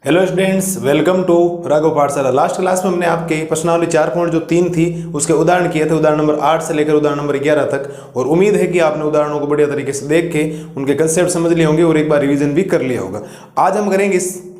Hello students, welcome to Raghav Pathshala. Last class में हमने आपके प्रश्नावली 4.3 थी उसके उदाहरण किए थे, उदाहरण नंबर 8 से लेकर उदाहरण नंबर 11 तक। और उम्मीद है कि आपने उदाहरणों को बढ़िया तरीके से देख के उनके कंसेप्ट समझ लिए होंगे और एक बार रिवीजन भी कर लिया होगा। आज हम करेंगे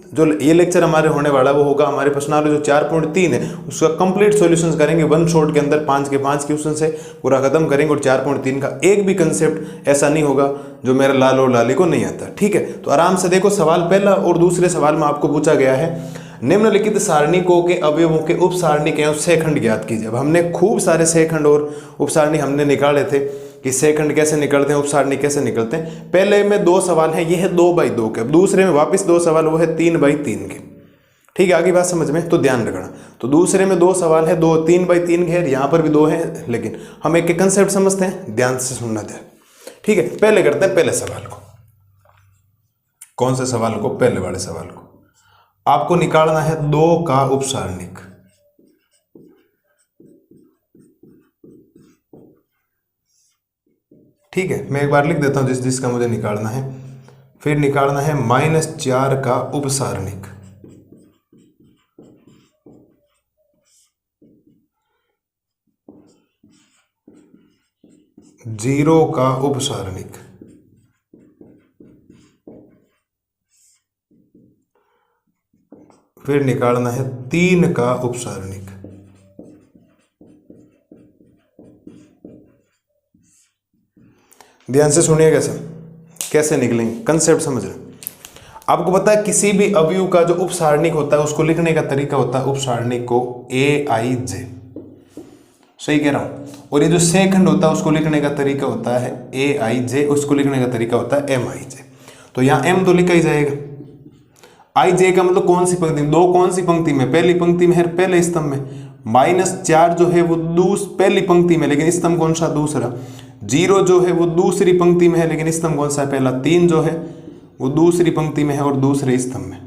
जो ये लेक्चर हमारे होने वाला वो होगा हमारे प्रश्नावली जो 4.3 है उसका कंप्लीट सॉल्यूशंस करेंगे। वन शॉट के अंदर 5 के 5 क्वेश्चन से पूरा खत्म करेंगे और 4.3 का एक भी कंसेप्ट ऐसा नहीं होगा जो मेरा लाल और लाली को नहीं आता। ठीक है, तो आराम से देखो। सवाल पहला और दूसरे सवाल में आपको पूछा गया है निम्नलिखित सारणिकों के अवयवों के उप सारणिक एवं सेखंड ज्ञात कीजिए। अब हमने खूब सारे सेखंड और उप सारणी हमने निकाले थे कि सेकंड कैसे निकलते हैं, उप सारणी कैसे निकलते हैं। पहले में 2 सवाल हैं, ये है 2x2 के। अब दूसरे में वापस 2 सवाल वो है 3x3 के। ठीक है, आगे बात समझ में तो ध्यान रखना। तो दूसरे में 2 सवाल है 3x3 के है, यहाँ पर भी 2 है, लेकिन हम एक के कंसेप्ट समझते हैं, ध्यान से सुनना ध्यान। ठीक है, पहले करते हैं पहले सवाल को। कौन से सवाल को? पहले वाले सवाल को। आपको निकालना है 2 का उप सारणिक। ठीक है, मैं एक बार लिख देता हूं जिसका मुझे निकालना है। फिर निकालना है -4 का उप सारणिक। जीरो का उप सारणिक। फिर निकालना है 3 का उप सारणिक। ध्यान से सुनिएगा सर, कैसे निकलेंगे कंसेप्ट समझ रहे। आपको पता है किसी भी अवयव का जो उप सारणिक होता है उसको लिखने का तरीका होता है उप सारणिक को AIJ। सही कह रहा हूं। और ये जो सेकंड होता है उसको लिखने का तरीका होता है AIJ, उसको लिखने का तरीका होता है MIJ। तो यहां M तो लिखा ही जाएगा। IJ का मतलब कौन सी पंक्ति में? 2 कौन सी पंक्ति में? पहली पंक्ति में है, पहले स्तंभ में। -4 जो है वो पहली पंक्ति में, लेकिन स्तंभ कौन सा? दूसरा। 0 जो है वो दूसरी पंक्ति में है, लेकिन स्तंभ कौन सा है? पहला। 3 जो है वो दूसरी पंक्ति में है और दूसरे स्तंभ में।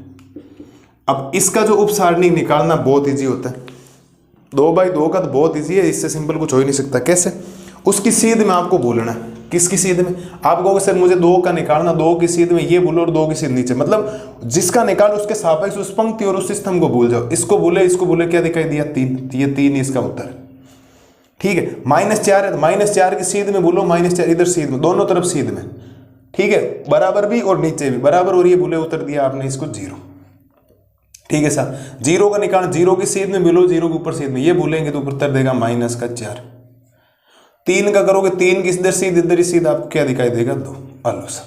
अब इसका जो उप सारणिक निकालना बहुत इजी होता है। 2x2 का तो बहुत इजी है, इससे सिंपल कुछ हो ही नहीं सकता। कैसे? उसकी सीध में आपको बोलना है। किसकी सीध में? आप कहोगे सर मुझे 2 का निकालना, 2 की सीध में ये बोलो और 2 की सीध नीचे। मतलब जिसका निकाल उसके सापेक्ष उस पंक्ति और उस स्तंभ को भूल जाओ। इसको बोले क्या दिखाई दिया? 3। ये 3 ही इसका उत्तर है। ठीक है, -4 है, -4 की सीध में बोलो, -4 इधर सीध में, दोनों तरफ सीध में। ठीक है, बराबर भी और नीचे भी बराबर। और ये बोले उत्तर दिया आपने इसको 0। ठीक है सर, 0 का निकाल, 0 की सीध में बोलो, 0 के ऊपर सीध में, ये बोलेंगे तो उत्तर देगा -4। 3 का करोगे, 3 की इधर सीध इधर ही सीध, आपको क्या दिखाई देगा? 2। आलो सर,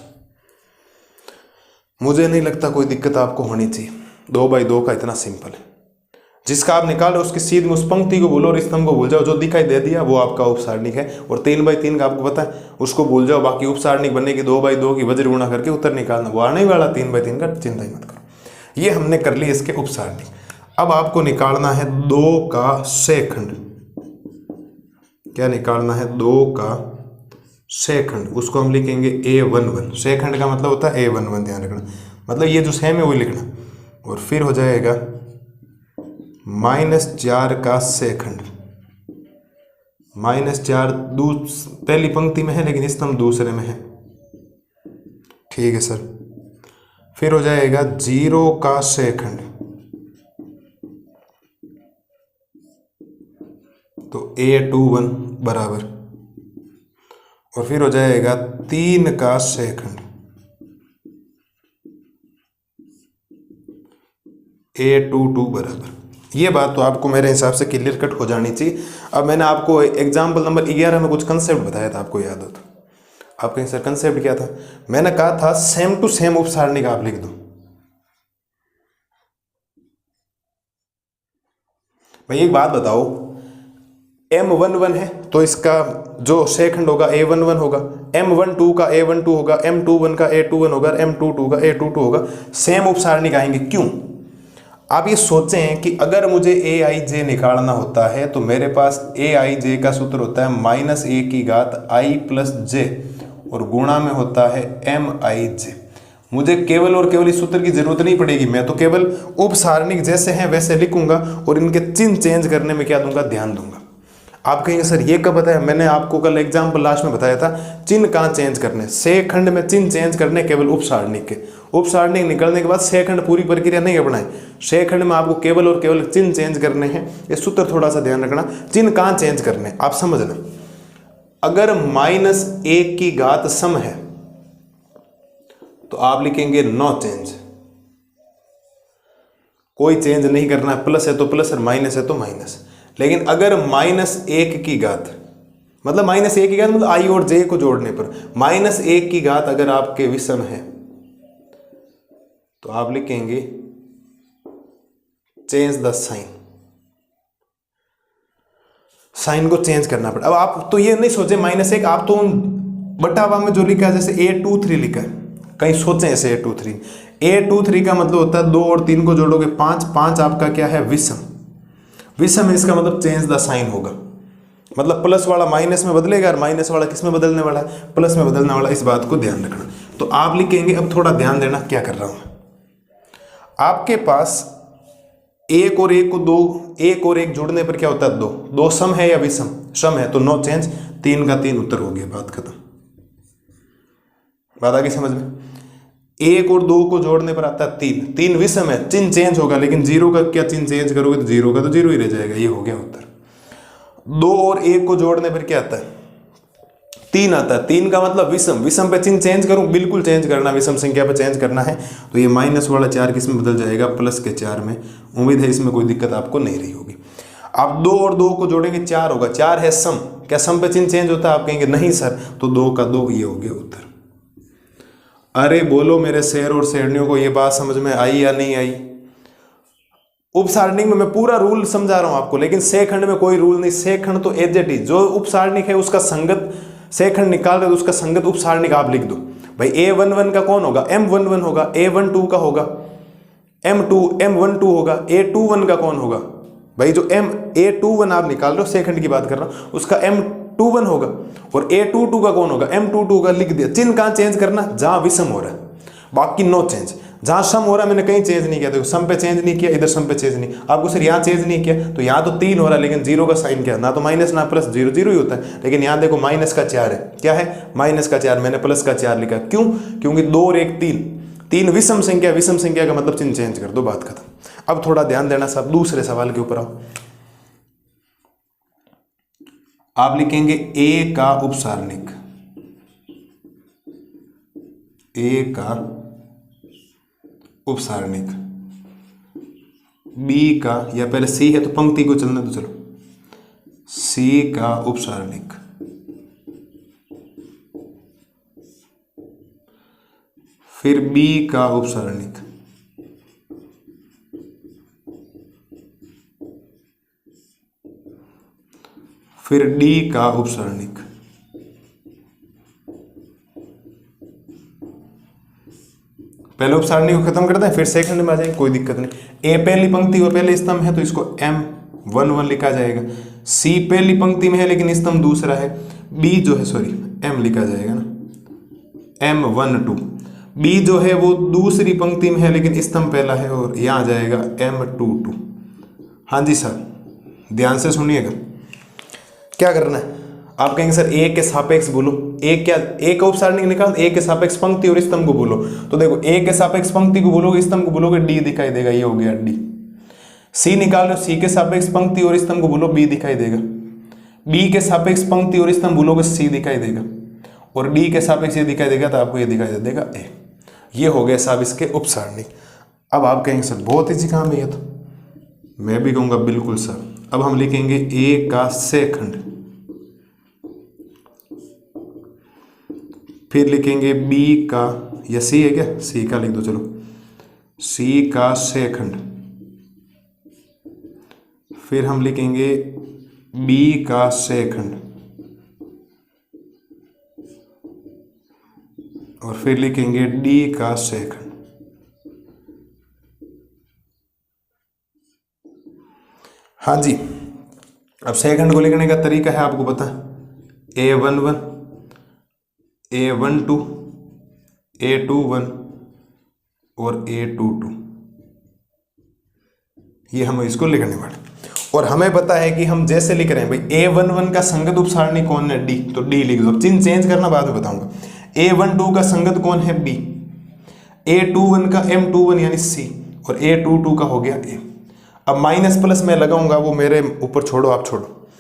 मुझे नहीं लगता कोई दिक्कत आपको होनी चाहिए। 2x2 का इतना सिंपल है। जिसका आप निकालो उसकी सीध में उस पंक्ति को बोलो और स्तंभ को भूल जाओ, जो दिखाई दे दिया वो आपका उप सारणिक है। और 3x3 का आपको पता है, उसको भूल जाओ, बाकी उप सारणिक बनने की 2x2 की वज्र गुणा करके उत्तर निकालना। वो आने वाला 3x3 का, चिंता ही मत करो। ये हमने कर ली इसके उप सारणिक। अब आपको निकालना है 2 का सेखंड। क्या निकालना है? 2 का सेखंड। उसको हम लिखेंगे A11। सेखंड का मतलब होता है A11, ध्यान रखना। मतलब ये जो सेम है वही लिखना। और फिर हो जाएगा -4 का सेखंड। -4 पहली पंक्ति में है, लेकिन स्तंभ दूसरे में है। ठीक है सर। फिर हो जाएगा 0 का सेखंड। तो A21 बराबर। और फिर हो जाएगा 3 का सेखंड। A22 बराबर। ये बात तो आपको मेरे हिसाब से क्लियर कट हो जानी चाहिए। अब मैंने आपको एग्जाम्पल नंबर 11 में कुछ कंसेप्ट बताया था, आपको याद हो तो? आप कहीं सर कंसेप्ट क्या था? मैंने कहा था सेम टू सेम उप सारणिक आप लिख दो। भाई एक बात बताओ, M11 है तो इसका जो सेकंड होगा A11 होगा, M12 का A12 होगा, M21 का A21 होगा, M22 का A22 होगा। सेम उप सारणिक आएंगे। क्यों? आप ये सोचें कि अगर मुझे AIJ निकालना होता है तो मेरे पास AIJ का सूत्र होता है -1/i+j और गुणा में होता है MIJ। मुझे केवल और केवल इस सूत्र की जरूरत नहीं पड़ेगी, मैं तो केवल उप सारणिक जैसे हैं वैसे लिखूंगा और इनके चिन्ह चेंज करने में क्या दूंगा? ध्यान दूंगा। आप कहेंगे सर ये कब बताया, मैंने आपको कल एग्जाम्पल लास्ट में बताया था, चिन्ह कहाँ चेंज करने, से खंड में चिन्ह चेंज करने केवल उपसारणिक के, उपसारणिक निकलने के बाद से खंड पूरी प्रक्रिया नहीं अपनाए, से खंड में आपको केवल और केवल चिन्ह चेंज करने हैं। ये सूत्र थोड़ा सा ध्यान रखना, चिन्ह कहाँ चेंज करने आप समझना। अगर -1 की घात सम है तो आप लिखेंगे नो चेंज, कोई चेंज नहीं करना है, प्लस है तो प्लस और माइनस है तो माइनस। लेकिन अगर -1 की घात मतलब -1 की घात मतलब आई और जे को जोड़ने पर -1 की घात अगर आपके विषम है तो आप लिखेंगे चेंज द साइन, साइन को चेंज करना पड़ा। अब आप तो ये नहीं सोचे -1, आप तो बटावा में जो लिखा है जैसे A23 लिखा है, कहीं सोचें ऐसे A23 का मतलब होता है 2 और 3 को जोड़ोगे 5, 5 आपका क्या है विषम, विषम है, इसका मतलब चेंज द साइन होगा, मतलब प्लस वाला माइनस में बदलेगा और माइनस वाला किस में बदलने वाला है, प्लस में बदलने वाला। इस बात को ध्यान रखना। तो आप लिखेंगे, अब थोड़ा ध्यान देना क्या कर रहा हूं मैं, आपके पास 1 और 1 को 2, 1 और 1 जोड़ने पर क्या होता है 2, 2 सम है या विषम, सम है तो नो चेंज, 3 का 3 उत्तर हो गया, बात खत्म। बात आ गई समझ में। 1 और 2 को जोड़ने पर आता है 3, 3 विषम है, चिन्ह चेंज होगा, लेकिन 0 का क्या चिन्ह चेंज करोगे तो 0 का तो 0 ही रह जाएगा, ये हो गया उत्तर। 2 और 1 को जोड़ने पर क्या आता है 3 आता है, 3 का मतलब विषम, विषम पे चिन्ह चेंज करूं, बिल्कुल चेंज करना, विषम संख्या पे चेंज करना है, तो ये माइनस वाला 4 किस में बदल जाएगा, प्लस के 4 में। उम्मीद है इसमें कोई दिक्कत आपको नहीं रही होगी। आप 2 और 2 को जोड़ेंगे 4 होगा, 4 है सम, क्या सम पे चिन्ह चेंज होता है, आप कहेंगे नहीं सर, तो 2 का 2, ये हो गया उत्तर। अरे बोलो मेरे शेर और शेरनियों को, ये बात समझ में आई या नहीं आई। उपसारणिक में मैं पूरा रूल समझा रहा हूं आपको, लेकिन से खंड में कोई रूल नहीं, से खंड तो एज इट इज, जो उपसारणिक है उसका संगत से खंड निकाल रहे तो उसका संगत उपसारणिक आप लिख दो। भाई A11 का कौन होगा, M11 होगा, A12 का होगा M12 होगा, A21 का कौन होगा, भाई जो A21 आप निकाल रहे हो, से खंड की बात कर रहा हूं, उसका M21 होगा, और A22 का कौन होगा, M22 का लिख दिया। चिन्ह कहां चेंज करना, जहां विषम हो रहा है, बाकी नो चेंज। जहां सम हो रहा है मैंने कहीं चेंज नहीं किया, देखो सम पे चेंज नहीं किया, इधर सम पे चेंज नहीं, आपको सर यहाँ चेंज नहीं किया, तो यहाँ तो 3 हो रहा है, लेकिन 0 का साइन क्या, ना तो माइनस ना प्लस, 0 0 ही होता है। लेकिन यहाँ देखो माइनस का 4 है, क्या है माइनस का 4, मैंने प्लस का 4 लिखा, क्यों, क्योंकि 2 और 1 3, 3 विषम संख्या, विषम संख्या का मतलब चिन्ह चेंज कर दो, बात खत्म। अब थोड़ा ध्यान देना साहब, दूसरे सवाल के ऊपर आओ। आप लिखेंगे A का उपसारणिक, A का उपसारणिक, B का, या पहले C है तो पंक्ति को चलने दो, चलो C का उपसारणिक, फिर B का उपसारणिक, फिर D का उपसारणिक, पहले उपसारणिक को खत्म करते हैं, फिर सेकंड में आ जाएंगे, कोई दिक्कत नहीं। ए पहली पंक्ति और पहले स्तंभ है तो इसको M11 लिखा जाएगा, C पहली पंक्ति में है लेकिन स्तंभ दूसरा है, B जो है सॉरी M लिखा जाएगा ना, M12, B जो है वो दूसरी पंक्ति में है लेकिन स्तंभ पहला है, और यहाँ आ जाएगा M22। हाँ जी सर, ध्यान से सुनिएगा, क्या करना है, आप कहेंगे सर A के सापेक्ष बोलो, A क्या, A का उपसारणिक निकाल, A के सापेक्ष पंक्ति और स्तंभ को बोलो, तो देखो A के सापेक्ष पंक्ति को बोलोगे, स्तंभ को बोलोगे, D दिखाई देगा, ये हो गया D। C निकाल रहे हो, C के सापेक्ष पंक्ति और स्तंभ को बोलो, B दिखाई देगा। B के सापेक्ष पंक्ति और स्तंभ बोलोगे, C दिखाई देगा, और D के सापेक्ष ये दिखाई देगा तो आपको ये दिखाई देगा A। ये हो गया साहब इसके उपसारणिक। अब आप कहेंगे सर बहुत ईजी काम है ये तो, मैं भी कहूँगा बिल्कुल सर। अब हम लिखेंगे A का सेखंड, फिर लिखेंगे B का, या C है क्या, C का लिख दो, चलो C का सेखंड, फिर हम लिखेंगे B का सेखंड, और फिर लिखेंगे D का सेखंड। हाँ जी, अब सेकंड को लिखने का तरीका है आपको पता है, A11, A12, A21 और A22, ये हम इसको लिखने वाले। और हमें पता है कि हम जैसे लिख रहे हैं भाई A11 का संगत उपसारणी कौन है D, तो D लिख दो। अब चिन्ह चेंज करना बाद में बताऊंगा। A12 का संगत कौन है B, A21 का M21 यानी C, और A22 का हो गया A। अब माइनस प्लस मैं लगाऊंगा, वो मेरे ऊपर छोड़ो, आप छोड़ो।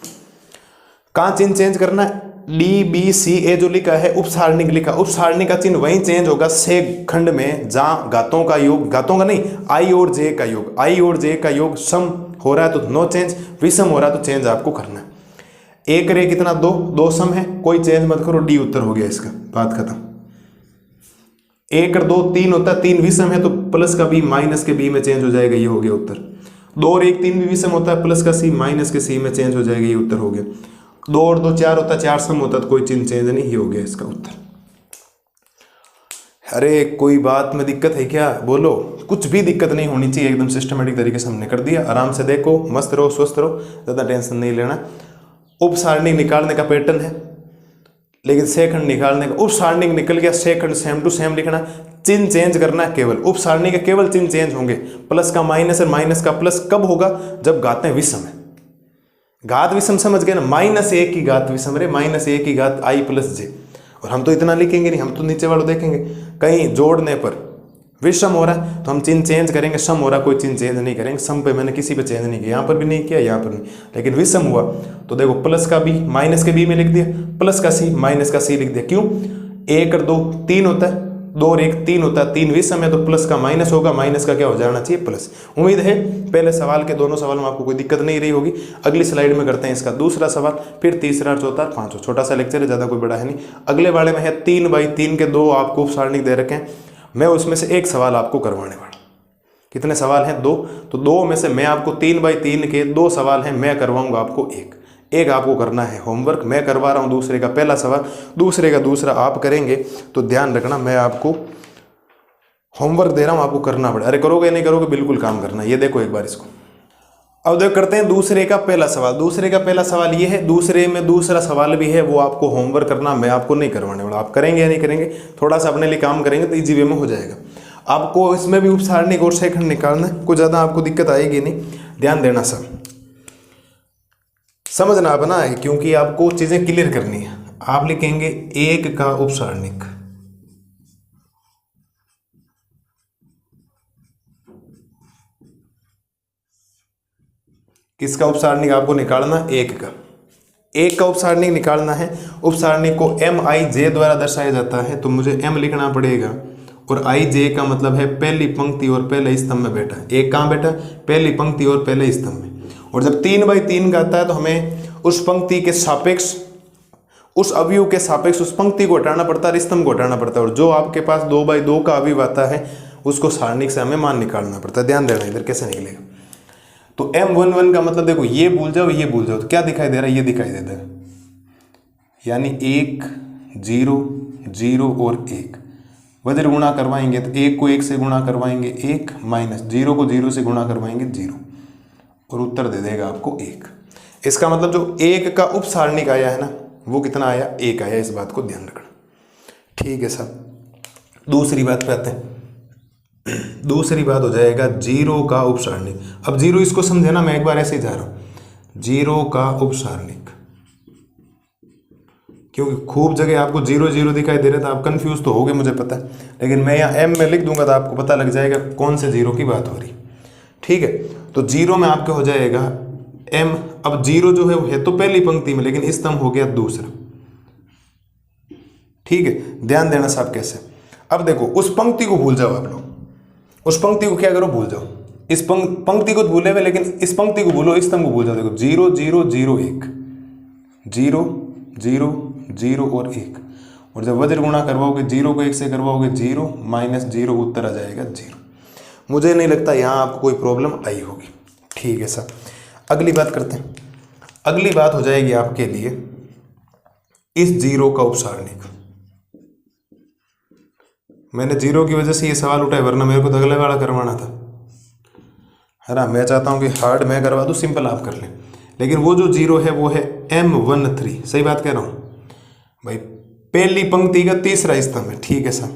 कहाँ चिन्ह चेंज करना है? D B C A जो लिखा है उपसारणिक लिखा, उपसारणिक का चिन्ह वहीं चेंज होगा से खंड में जहां घातों का योग, घातों का नहीं, I और J का योग, I और J का योग सम हो रहा है तो नो चेंज, विषम हो रहा है तो चेंज आपको करना है। एक रे कितना, दो, दो सम है, कोई चेंज मत करो, D उत्तर हो गया इसका, बात खत्म। एक और दो तीन होता है, तीन विषम है तो प्लस का B माइनस के B में चेंज हो जाएगा, ये हो गया उत्तर। दो और एक तीन भी विषम होता है, प्लस का C माइनस के C में चेंज हो जाएगा, ये उत्तर हो गया। दो और दो चार होता है, चार सम होता है तो कोई चिन्ह चेंज नहीं, ये हो गया इसका उत्तर। अरे कोई बात में दिक्कत है क्या, बोलो। कुछ भी दिक्कत नहीं होनी चाहिए, एकदम सिस्टमेटिक तरीके से हमने कर दिया। आराम से देखो, मस्त रहो, स्वस्थ रहो, ज़्यादा टेंशन नहीं लेना। उप सारणी निकालने का पैटर्न है, लेकिन सेकंड निकालने का, उप सारणी निकल गया, सेकंड सेम टू सेम लिखना, चिन्ह चेंज करना है केवल। उप सारणी के केवल चिन्ह चेंज होंगे, प्लस का माइनस और माइनस का प्लस कब होगा, जब घातें विषम है। घात विषम समझ गए ना, माइनस ए की घात विषम रे, माइनस ए की घात I प्लस J। और हम तो इतना लिखेंगे नहीं, हम तो नीचे वालों देखेंगे, कहीं जोड़ने पर विषम हो रहा है तो हम चिन्ह चेंज करेंगे, सम हो रहा कोई चिन्ह चेंज नहीं करेंगे। सम पे मैंने किसी पे चेंज नहीं किया, यहाँ पर भी नहीं किया, यहाँ पर नहीं, लेकिन विषम हुआ तो देखो प्लस का B माइनस के B में लिख दिया, प्लस का C माइनस का C लिख दिया। क्यों? एक और दो तीन होता है, दो और एक तीन होता है, तीन विषम है तो प्लस का माइनस होगा, माइनस का क्या हो जाना चाहिए, प्लस। उम्मीद है पहले सवाल के दोनों सवाल में आपको कोई दिक्कत नहीं रही होगी। अगली स्लाइड में करते हैं इसका दूसरा सवाल, फिर तीसरा, चौथा, पांचवा। छोटा सा लेक्चर है, ज़्यादा कोई बड़ा है नहीं। अगले वाले में है 3x3 के दो आपको उपसारणिक दे रखे हैं, मैं उसमें से एक सवाल आपको करवाने वाला। कितने सवाल हैं? दो। तो दो में से मैं आपको 3x3 के दो सवाल हैं, मैं करवाऊंगा आपको एक आपको करना है होमवर्क। मैं करवा रहा हूँ दूसरे का पहला सवाल, दूसरे का दूसरा आप करेंगे। तो ध्यान रखना, मैं आपको होमवर्क दे रहा हूँ, आपको करना पड़ेगा। अरे करोगे नहीं करोगे, बिल्कुल काम करना। ये देखो एक बार इसको। अब देखो करते हैं दूसरे का पहला सवाल। दूसरे का पहला सवाल ये है, दूसरे में दूसरा सवाल भी है, वो आपको होमवर्क करना, मैं आपको नहीं करवाने वाला। आप करेंगे या नहीं करेंगे, थोड़ा सा अपने लिए काम करेंगे तो इजी वे में हो जाएगा। आपको इसमें भी उपसारणिक और सेकंड निकालना है, कुछ ज़्यादा आपको दिक्कत आएगी नहीं। ध्यान देना, सब समझना अपना है, क्योंकि आपको चीज़ें क्लियर करनी है। आप लिखेंगे एक का उपसारणिक, किसका उपसारणिक आपको निकालना? एक का। एक का उपसारणिक निकालना है। उपसारणिक को MIJ द्वारा दर्शाया जाता है, तो मुझे M लिखना पड़ेगा, और IJ का मतलब है पहली पंक्ति और पहले स्तंभ में बैठा है। एक कहाँ बैठा? पहली पंक्ति और पहले स्तंभ में। और जब 3x3 का आता है तो हमें उस पंक्ति के सापेक्ष, उस अवयव के सापेक्ष उस पंक्ति को हटाना पड़ता है, स्तंभ को हटाना पड़ता है। और जो आपके पास 2x2 का अवयव आता है उसको सारणिक से हमें मान निकालना पड़ता है। ध्यान देना, इधर कैसे निकलेगा। तो M11 का मतलब देखो, ये भूल जाओ, ये भूल जाओ, तो क्या दिखाई दे रहा है? ये दिखाई देता है, यानी 1 0 0 और 1 वज्र गुणा करवाएंगे तो 1 को 1 से गुणा करवाएंगे 1, माइनस 0 को 0 से गुणा करवाएंगे 0, और उत्तर दे देगा आपको 1। इसका मतलब जो 1 का उपसारणिक आया है ना, वो कितना आया? 1 आया। इस बात को ध्यान रखना, ठीक है साहब। दूसरी बात पे आते हैं। दूसरी बात हो जाएगा 0 का उपसारणिक। अब 0 इसको समझे ना, मैं एक बार ऐसे ही जा रहा हूं। 0 का उपसारणिक, क्योंकि खूब जगह आपको 0 0 दिखाई दे रहा था, आप कंफ्यूज तो होगे मुझे पता है, लेकिन मैं यहाँ M में लिख दूंगा तो आपको पता लग जाएगा कौन से 0 की बात हो रही। ठीक है, तो 0 में आपके हो जाएगा M। अब 0 जो है वो है तो पहली पंक्ति में, लेकिन स्तंभ हो गया दूसरा। ठीक है, ध्यान देना साहब कैसे। अब देखो, उस पंक्ति को भूल जाओ आप लोग, उस पंक्ति को क्या करो, भूल जाओ। इस पंक्ति को भूले हुए, लेकिन इस पंक्ति को भूलो, इस स्तंभ को भूल जाओ। देखो 0 0 0 1, 0 0 0 और 1, और जब वज्र गुणा करवाओगे 0 को 1 से करवाओगे 0, माइनस 0, उत्तर आ जाएगा 0। मुझे नहीं लगता यहाँ आपको कोई प्रॉब्लम आई होगी। ठीक है सर, अगली बात करते हैं। अगली बात हो जाएगी आपके लिए इस 0 का उपसारणिक। मैंने 0 की वजह से ये सवाल उठाया, वरना मेरे को तो अगले वाला करवाना था, है ना। मैं चाहता हूँ कि हार्ड मैं करवा दूँ, सिंपल आप कर लें। लेकिन वो जो 0 है वो है M13। सही बात कह रहा हूँ भाई, पहली पंक्ति का तीसरा स्तंभ है। ठीक है सर,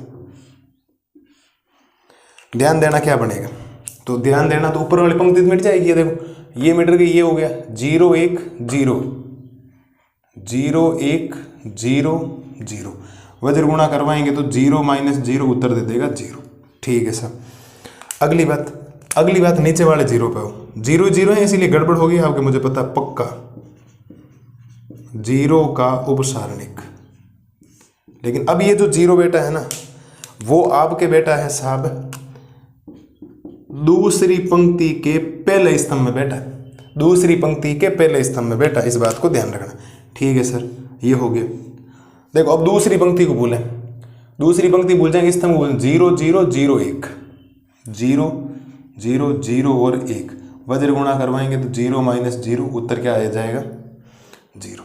ध्यान देना क्या बनेगा, तो ध्यान देना, तो ऊपर वाली पंक्ति मिट जाएगी। ये देखो ये मीटर के ये हो गया 0 1 0 0 1 0 0, वज्र गुणा करवाएंगे तो 0 - 0 उत्तर दे देगा 0। ठीक है सर। अगली बात नीचे वाले 0 पे हो, 0 0 है इसीलिए गड़बड़ होगी आपके, मुझे पता पक्का। 0 का उपसारणिक, लेकिन अब ये जो 0 बेटा है ना वो आपके बेटा है साहब दूसरी पंक्ति के पहले स्तंभ में बेटा है, दूसरी पंक्ति के पहले स्तंभ में बेटा, इस बात को ध्यान रखना। ठीक है सर, ये हो गया। देखो अब दूसरी पंक्ति को भूलें, दूसरी पंक्ति भूल जाएंगे, स्तंभ भूल 0 0 0 1 0 0 0 और 1, वज्र गुणा करवाएंगे तो 0 - 0 उत्तर क्या आ जाएगा 0।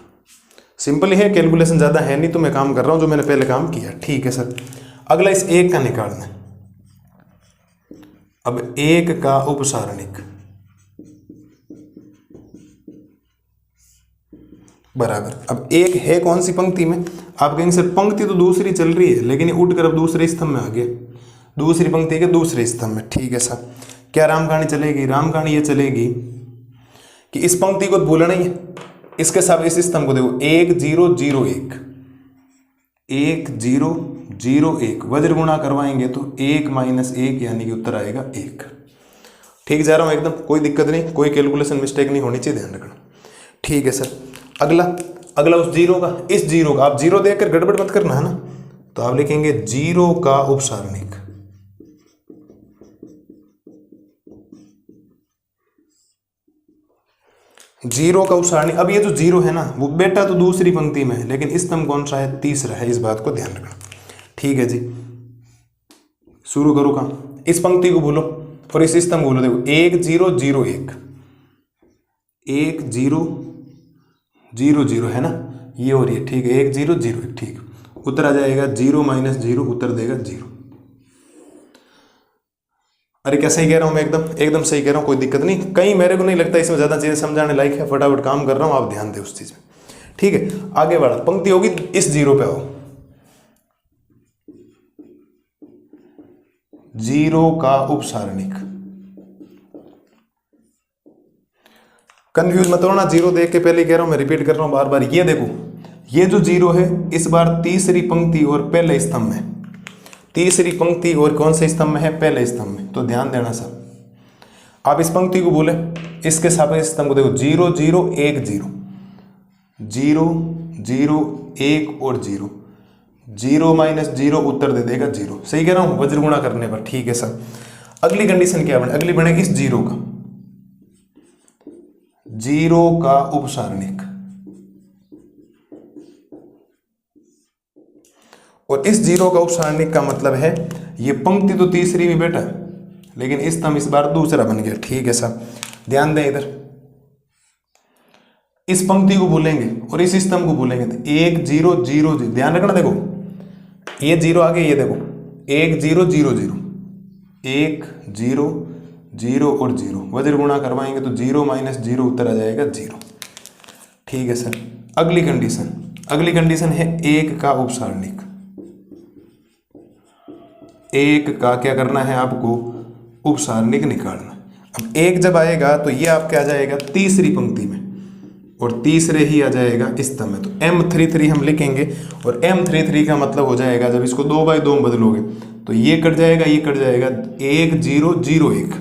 सिंपल ही है, कैलकुलेशन ज़्यादा है नहीं, तो मैं काम कर रहा हूँ जो मैंने पहले काम किया। ठीक है सर। अगला इस 1 का निकालना है। अब 1 का उपसारणिक बराबर, अब 1 है कौन सी पंक्ति में, आप कहेंगे सर पंक्ति तो दूसरी चल रही है, लेकिन ये उठकर अब दूसरे स्तंभ में आ गया, दूसरी पंक्ति के दूसरे स्तंभ में। ठीक है सर। क्या रामकहानी चलेगी, रामकहानी ये चलेगी कि इस पंक्ति को भूलना ही है, इसके साथ इस स्तंभ को देखो 1 0 0 1 1 0 0 1, वज्र गुणा करवाएंगे तो 1 - 1 यानी कि उत्तर आएगा 1। ठीक जा रहा हूँ एकदम, कोई दिक्कत नहीं, कोई कैलकुलेशन मिस्टेक नहीं होनी चाहिए, ध्यान रखना। ठीक है सर। अगला उस 0 का, इस 0 का, आप 0 देखकर गड़बड़ मत करना है ना, तो आप लिखेंगे 0 का उपसारणिक। जीरो का उपसारणिक, अब ये जो 0 है ना वो बेटा तो दूसरी पंक्ति में है, लेकिन स्तंभ कौन सा है, तीसरा है, इस बात को ध्यान रखना। ठीक है जी, शुरू करो काम। इस पंक्ति को भूलो और इस स्तंभ को भूलो। देखो 1 0 0 1 1 0 0 0 है ना, ये और ये। ठीक है, 1 0 0 1, ठीक, उत्तर आ जाएगा 0 - 0 उत्तर देगा 0। अरे क्या सही कह रहा हूँ मैं, एकदम सही कह रहा हूँ, कोई दिक्कत नहीं। कहीं मेरे को नहीं लगता इसमें ज़्यादा चीज़ें समझाने लायक है, फटाफट काम कर रहा हूँ, आप ध्यान दें उस चीज़ में। ठीक है, आगे बढ़ा, पंक्ति होगी इस 0 पे आओ। 0 का उपसारणिक, कंफ्यूज मत होना, 0 देख के पहले कह रहा हूं, मैं रिपीट कर रहा हूं बार बार। ये देखो, ये जो 0 है इस बार तीसरी पंक्ति और पहले स्तंभ में, तीसरी पंक्ति और कौन से स्तंभ में है, पहले स्तंभ में, तो ध्यान देना सब। आप इस पंक्ति को बोले, इसके सापेक्ष स्तंभ को देखो 0 0 1 0 0 0 1 और 0 0 - 0 उत्तर दे देगा 0। सही कह रहा हूं वज्र गुणा करने पर। ठीक है सर। अगली कंडीशन क्या बने, अगली बने इस 0 का, 0 का उपसारणिक, और इस 0 का उपसारणिक का मतलब है ये पंक्ति तो तीसरी में बेटा, लेकिन स्तंभ इस बार दूसरा बन गया। ठीक है सर, ध्यान दें इधर, इस पंक्ति को भूलेंगे और इस स्तंभ को भूलेंगे तो 1 0 0 0, ध्यान रखना। देखो ये 0 आगे, ये देखो 1 0 0 0 1 0 0 और 0, वज्र गुणा करवाएंगे तो 0 - 0 उत्तर आ जाएगा 0। ठीक है सर। अगली कंडीशन है 1 का उपसारणिक। 1 का क्या करना है आपको, उपसारणिक निकालना। अब 1 जब आएगा तो ये आपके आ जाएगा तीसरी पंक्ति में और तीसरे ही आ जाएगा स्तंभ में, तो M33 हम लिखेंगे, और M33 का मतलब हो जाएगा जब इसको 2/2 में बदलोगे तो ये कट जाएगा, ये कट जाएगा, 1 0 0 1,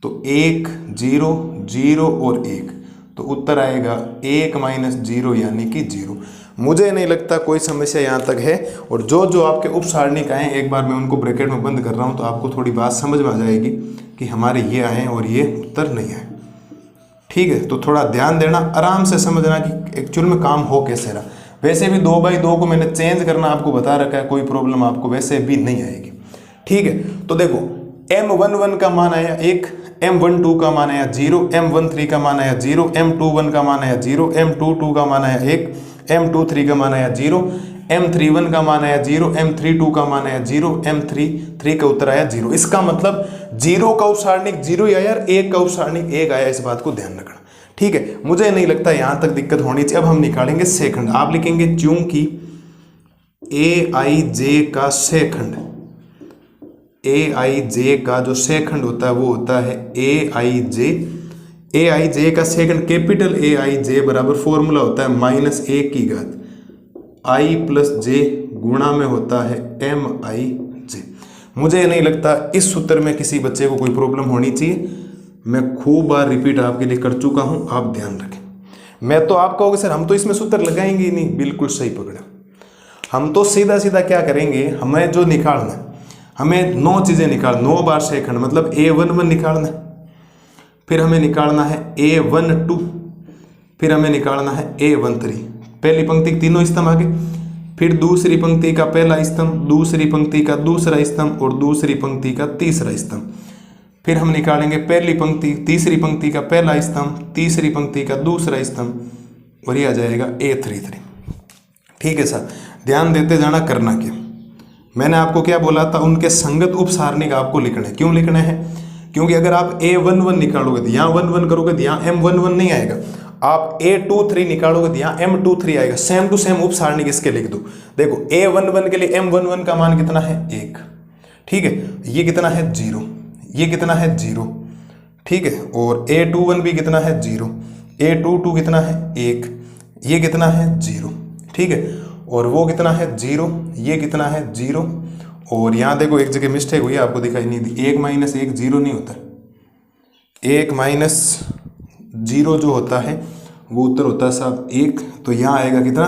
तो 1 0 0 और 1, तो उत्तर आएगा 1 - 0 यानी कि 0। मुझे नहीं लगता कोई समस्या यहाँ तक है, और जो जो आपके उपसारणिक आए एक बार मैं उनको ब्रैकेट में बंद कर रहा हूँ, तो आपको थोड़ी बात समझ में आ जाएगी कि हमारे ये आए और ये उत्तर नहीं आए। ठीक है, तो थोड़ा ध्यान देना, आराम से समझना कि एक्चुअल में काम हो कैसे रहा। वैसे भी 2/2 को मैंने चेंज करना आपको बता रखा है, कोई प्रॉब्लम आपको वैसे भी नहीं आएगी। ठीक है, तो देखो M11 का मान आया 1, M12 का मान आया 0, M13 का मान आया 0, M21 का मान आया 0, M22 का मान आया 1, M23 का मान आया 0, M31 का मान आया 0, M32 का मान आया 0, M33 का उत्तर आया 0। इसका मतलब 0 का उपसारणिक 0 आया यार, 1 का उपसारणिक 1 आया, इस बात को ध्यान रखना। ठीक है, मुझे नहीं लगता यहाँ तक दिक्कत होनी चाहिए। अब हम निकालेंगे सेकंड। आप लिखेंगे चूंकि AIJ का सेकंड, AIJ का जो सेकंड होता है वो होता है AIJ ए आई जे का सेकंड कैपिटल ए आई जे बराबर फॉर्मूला होता है माइनस ए की घात आई प्लस जे गुणा में होता है एम आई जे। मुझे नहीं लगता इस सूत्र में किसी बच्चे को कोई प्रॉब्लम होनी चाहिए। मैं खूब बार रिपीट आपके लिए कर चुका हूं, आप ध्यान रखें। मैं तो आप कहोगे सर हम तो इसमें सूत्र लगाएंगे ही नहीं, बिल्कुल सही पकड़ा। हम तो सीधा सीधा क्या करेंगे, हमें जो निकालना है, हमें 9 चीज़ें निकाल 9 बार सेकंड मतलब A11 निकालना है, फिर हमें निकालना है A12, फिर हमें निकालना है A13। पहली पंक्ति के तीनों स्तंभ आगे, फिर दूसरी पंक्ति का पहला स्तंभ, दूसरी पंक्ति का दूसरा स्तंभ और दूसरी पंक्ति का तीसरा स्तंभ। फिर हम निकालेंगे पहली पंक्ति तीसरी पंक्ति का पहला स्तंभ, तीसरी पंक्ति का दूसरा स्तंभ और ये आ जाएगा A33। ठीक है सर, ध्यान देते जाना, करना क्या। मैंने आपको क्या बोला था, उनके संगत उपसारणिक आपको लिखने हैं। क्यों लिखने हैं? क्योंकि अगर आप A11 निकालोगे तो यहाँ 11 करोगे तो यहाँ M11 नहीं आएगा। आप A23 निकालोगे तो यहाँ M23 आएगा। सेम टू सेम उपसारणिक इसके लिख दो। देखो A11 के लिए M11 का मान कितना है 1, ठीक है, ये कितना है 0, ये कितना है 0, ठीक है, और A21 भी कितना है 0, A22 कितना है 1, ये कितना है 0, ठीक है, और वो कितना है 0, ये कितना है 0, और यहाँ देखो एक जगह मिस्टेक हुई, आपको दिखाई नहीं दी। 1 माइनस 1 0 नहीं होता, 1 माइनस 0 जो होता है वो उत्तर होता है साहब 1, तो यहाँ आएगा कितना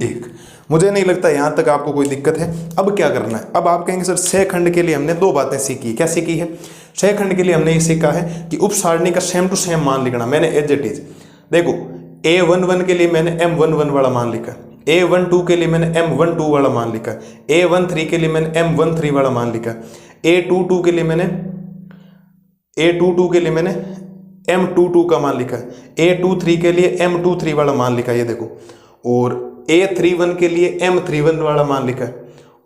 1। मुझे नहीं लगता यहाँ तक आपको कोई दिक्कत है। अब क्या करना है, अब आप कहेंगे सर छः खंड के लिए हमने 2 बातें सीखी। क्या सीखी है? छः खंड के लिए हमने ये सीखा है कि उपसारणी का सेम टू सेम मान लिखना। मैंने एज इट इज, देखो A11 के लिए मैंने M11 वाला मान लिखा, A12 के लिए मैंने M12 वाला मान लिखा, A13 के लिए मैंने M13 वाला मान लिखा, A22 के लिए मैंने M22 का मान लिखा, A23 के लिए M23 वाला मान लिखा, ये देखो, और A31 के लिए M31 वाला मान लिखा,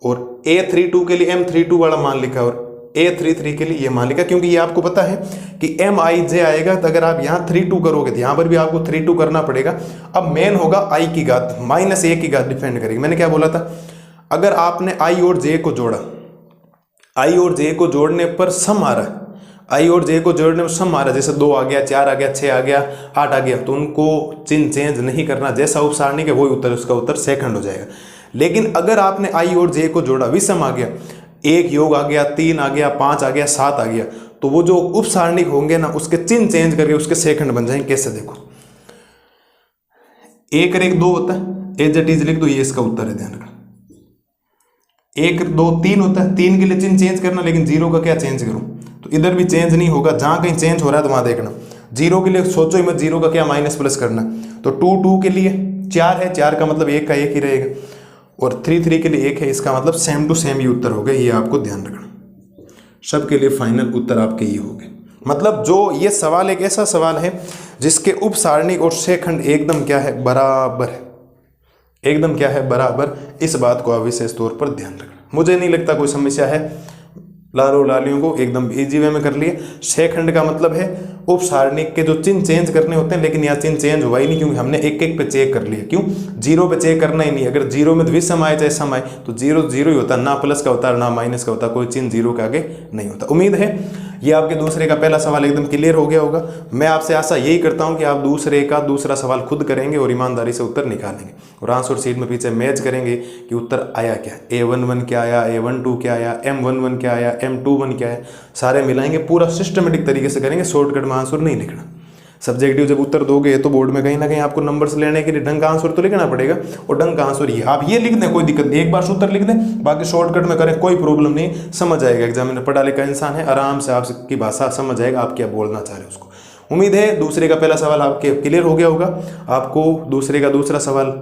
और A32 के लिए M32 वाला मान लिखा, और A33 के लिए ये मान लिखा। क्योंकि ये आपको पता है कि MIJ आएगा, तो अगर आप यहाँ 32 करोगे तो यहाँ पर भी आपको 32 करना पड़ेगा। अब मेन होगा I की घात माइनस A की घात डिपेंड करेगी। मैंने क्या बोला था, अगर आपने I और J को जोड़ा, I और J को जोड़ने पर सम आ रहा है, I और J को जोड़ने में सम आ रहा है, जैसे 2 आ गया, 4 आ गया, 6 आ गया, 8 आ गया, तो उनको चिन्ह चेंज नहीं करना। जैसा उपसारणिक है वही उत्तर, उसका उत्तर सेकंड हो जाएगा। लेकिन अगर आपने I और J को जोड़ा, विषम आ गया, 1 योग आ गया, 3 आ गया, 5 आ गया, 7 आ गया, तो वो जो उपसारणिक होंगे ना उसके चिन्ह चेंज करके उसके सेकंड बन जाएंगे। कैसे? देखो 1 और 1 2 होता है, एज इट इज लिख दो, ये इसका उत्तर है। ध्यान रखना 1 2 3 होता है, 3 के लिए चिन्ह चेंज करना, लेकिन 0 का क्या चेंज करूं, तो इधर भी चेंज नहीं होगा। जहां कहीं चेंज हो रहा है तो वहां देखना। 0 के लिए सोचो ही मत, 0 का क्या माइनस प्लस करना, तो 2 2 के लिए 4 है, 4 का मतलब 1 का 1 ही रहेगा, और 3 3 के लिए 1 है, इसका मतलब सेम टू सेम ही उत्तर हो गए। ये आपको ध्यान रखना, सबके लिए फाइनल उत्तर आपके ये हो गए। मतलब जो ये सवाल एक ऐसा सवाल है जिसके उपसारणिक और सेकंड एकदम क्या है, बराबर है, एकदम क्या है, बराबर। इस बात को आप विशेष तौर पर ध्यान रखना। मुझे नहीं लगता कोई समस्या है, लालों लालियों को एकदम इजी वे में कर लिए। सेकंड का मतलब है उपसारणिक के जो चिन्ह चेंज करने होते हैं, लेकिन यहाँ चिन्ह चेंज हुआ ही नहीं, क्योंकि हमने एक एक पे चेक कर लिया। क्यों? 0 पे चेक करना ही नहीं। अगर 0 में द्विसम आए चाहे सम आए तो 0 0 ही होता, ना प्लस का होता ना माइनस का होता, कोई चिन्ह 0 के आगे नहीं होता। उम्मीद है ये आपके दूसरे का पहला सवाल एकदम क्लियर हो गया होगा। मैं आपसे आशा यही करता हूँ कि आप दूसरे का दूसरा सवाल खुद करेंगे और ईमानदारी से उत्तर निकालेंगे, और आंसर शीट में पीछे मैच करेंगे कि उत्तर आया क्या, A11 क्या आया, A12 क्या आया, M11 क्या आया, M21 क्या है, सारे मिलाएंगे। पूरा सिस्टमेटिक तरीके से करेंगे, शॉर्टकट में आंसर नहीं लिखना। सब्जेक्टिव जब उत्तर दोगे तो बोर्ड में कहीं ना कहीं आपको नंबर्स लेने के लिए ढंग का आंसर तो लिखना पड़ेगा, और ढंग का आंसर ये आप ये लिख दें, कोई दिक्कत नहीं, एक बार सूत्र लिख दें, बाकी शॉर्टकट में करें, कोई प्रॉब्लम नहीं, समझ आएगा। एग्जामिनर पढ़ा लिखा इंसान है, आराम से आपकी भाषा समझ आएगा, आप क्या बोलना चाह रहे हैं उसको। उम्मीद है दूसरे का पहला सवाल आपके क्लियर हो गया होगा। आपको दूसरे का दूसरा सवाल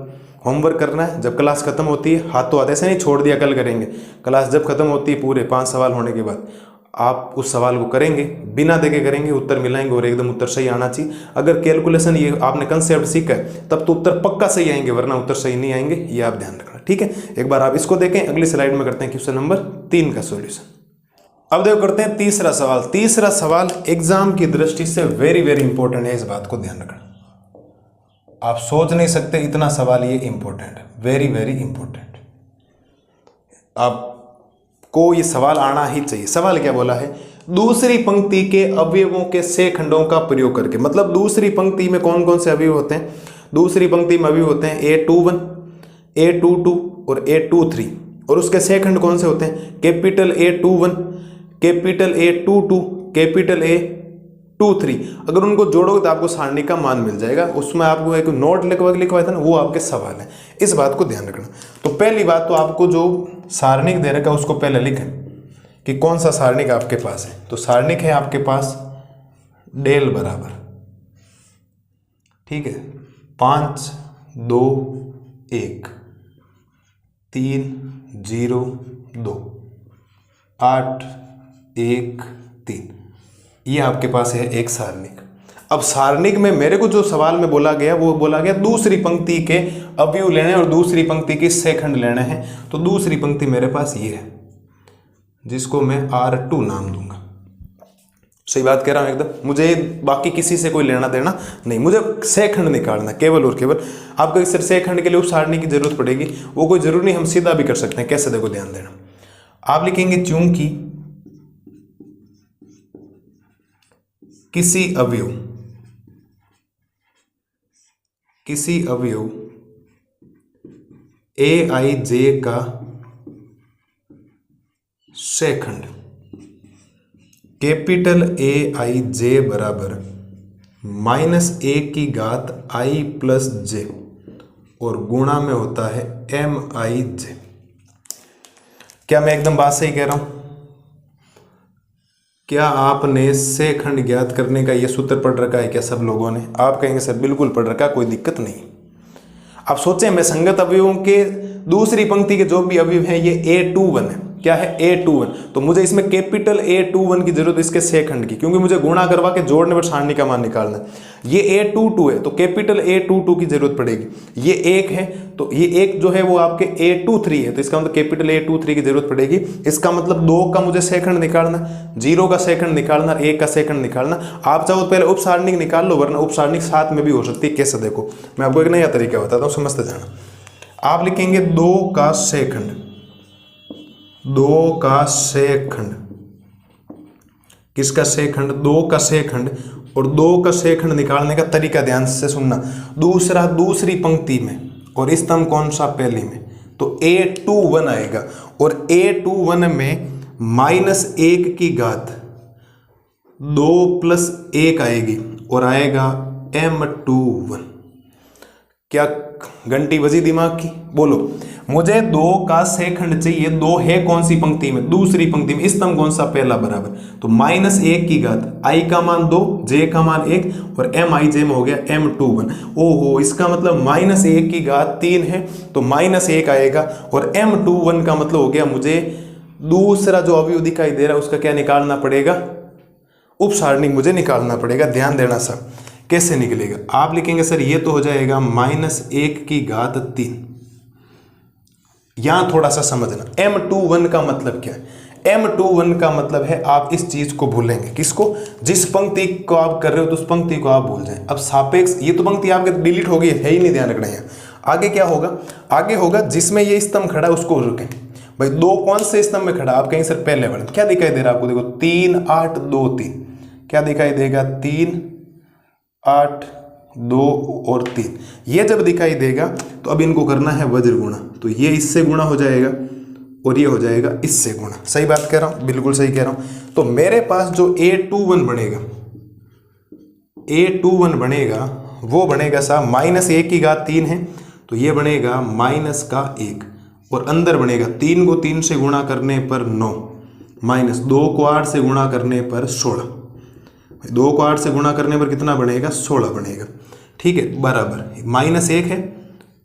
होमवर्क करना है, जब क्लास खत्म होती है, हाथों हाथ ऐसे नहीं छोड़ दिया कल करेंगे, क्लास जब खत्म होती है पूरे 5 सवाल होने के बाद आप उस सवाल को करेंगे, बिना देखे करेंगे, उत्तर मिलाएंगे, और एकदम उत्तर सही आना चाहिए। अगर कैलकुलेशन ये आपने कंसेप्ट सीखा है तब तो उत्तर पक्का सही आएंगे, वरना उत्तर सही नहीं आएंगे, ये आप ध्यान रखना। ठीक है, एक बार आप इसको देखें। अगली स्लाइड में करते हैं क्वेश्चन नंबर 3 का सॉल्यूशन। अब देखो करते हैं तीसरा सवाल। तीसरा सवाल एग्जाम की दृष्टि से वेरी वेरी इंपॉर्टेंट है, इस बात को ध्यान रखना। आप सोच नहीं सकते इतना सवाल ये इंपॉर्टेंट है, वेरी वेरी इंपॉर्टेंट। आप को ये सवाल आना ही चाहिए। सवाल क्या बोला है, दूसरी पंक्ति के अवयवों के से खंडों का प्रयोग करके। मतलब दूसरी पंक्ति में कौन कौन से अवयव होते हैं? दूसरी पंक्ति में अवयव होते हैं A21, A22 और A23। और उसके से खंड कौन से होते हैं? Capital A21, capital A22, capital A23। अगर उनको जोड़ोगे तो आपको सारणी का मान मिल जाएगा। उसमें आपको एक नोट लिखवाया था ना, वो आपके सवाल है, इस बात को ध्यान रखना। तो पहली बात तो आपको जो सारणिक दे रखा है उसको पहले लिखें कि कौन सा सारणिक आपके पास है। तो सारणिक है आपके पास डेल बराबर, ठीक है, 5 2 1 3 0 2 8 1 3, ये आपके पास है एक सारणिक। अब सारणिक में मेरे को जो सवाल में बोला गया वो बोला गया दूसरी पंक्ति के अवयव लेने और दूसरी पंक्ति के से खंड लेने हैं। तो दूसरी पंक्ति मेरे पास ये है, जिसको मैं R2 नाम दूंगा। सही बात कह रहा हूं एकदम। मुझे बाकी किसी से कोई लेना देना नहीं, मुझे से खंड निकालना केवल और केवल। आपको इस से खंड के लिए उप सारणी की जरूरत पड़ेगी, वो कोई जरूरी नहीं, हम सीधा भी कर सकते हैं। कैसे, देखो ध्यान देना। आप लिखेंगे चूंकि किसी अवयव Aij का से खंड कैपिटल Aij बराबर -1 i प्लस j और गुणा में होता है Mij। क्या मैं एकदम बात सही कह रहा हूं? क्या आपने से खंड ज्ञात करने का यह सूत्र पढ़ रखा है क्या सब लोगों ने? आप कहेंगे सर बिल्कुल पढ़ रखा, कोई दिक्कत नहीं। आप सोचें, मैं संगत अवयवों के दूसरी पंक्ति के जो भी अवयव हैं ये A21 है। क्या है? A21। तो मुझे इसमें कैपिटल A21 की जरूरत है इसके से खंड की, क्योंकि मुझे गुणा करवा के जोड़ने पर सारणी का मान निकालना है। ये A22 है तो कैपिटल A22 की जरूरत पड़ेगी। ये 1 है तो ये 1 जो है वो आपके A23 है, तो इसका मतलब कैपिटल A23 की जरूरत पड़ेगी। इसका मतलब 2 का मुझे से खंड निकालना, 0 का से खंड निकालना, 1 का से खंड निकालना। आप चाहो तो पहले उप सारणिक निकाल लो, वरना उप सारणिक साथ में भी हो सकती है। कैसे, देखो मैं आपको एक नया तरीका बताता हूँ, समझते जाना। आप लिखेंगे 2 का से खंड, 2 का से खंड, किसका से खंड? 2 का से खंड। और 2 का से खंड निकालने का तरीका ध्यान से सुनना। दूसरा दूसरी पंक्ति में और स्तंभ कौन सा? पहली में। तो A21 आएगा और A21 में -1 2 प्लस 1 आएगी और आएगा M21। क्या घंटी बजी दिमाग की? बोलो, मुझे 2 का से खंड चाहिए। 2 है कौन सी पंक्ति में? दूसरी पंक्ति में। स्तंभ कौन सा? पहला बराबर। तो -1 i का मान 2, j का मान 1 और Mij में हो गया M21। ओहो, इसका मतलब -1 3 है तो -1 आएगा और M21 का मतलब हो गया मुझे दूसरा जो अवयव दिखाई दे रहा है उसका क्या निकालना पड़ेगा? उप सारणिक मुझे निकालना पड़ेगा। ध्यान देना सर, कैसे निकलेगा? आप लिखेंगे सर ये तो हो जाएगा -1 यहां थोड़ा सा समझना। M21 का मतलब क्या है? M21 का मतलब है आप इस चीज को भूलेंगे। किसको? जिस पंक्ति को आप कर रहे हो तो उस पंक्ति को आप भूल जाएं। अब सापेक्ष, ये तो पंक्ति आपके डिलीट हो गई है ही नहीं, ध्यान रखना है। आगे क्या होगा? आगे होगा जिसमें ये स्तंभ खड़ा है उसको रुकें। भाई 2 कौन से स्तंभ में खड़ा? आप कहीं सर पहले वाले। क्या दिखाई दे रहा है आपको? देखो 3 8 2 3। क्या दिखाई देगा? 3 8 2 और 3। ये जब दिखाई देगा तो अब इनको करना है वज्र गुणा। तो ये इससे गुणा हो जाएगा और ये हो जाएगा इससे गुणा। सही बात कह रहा हूं? बिल्कुल सही कह रहा हूं। तो मेरे पास जो A21 बनेगा, A21 बनेगा वो बनेगा साहब -1 है तो ये बनेगा -1 और अंदर बनेगा 3 को 3 से गुणा करने पर 9, -2 को 8 से गुणा करने पर 16। 2 को 8 से गुणा करने पर कितना बनेगा? 16 बनेगा। ठीक है, बराबर -1 है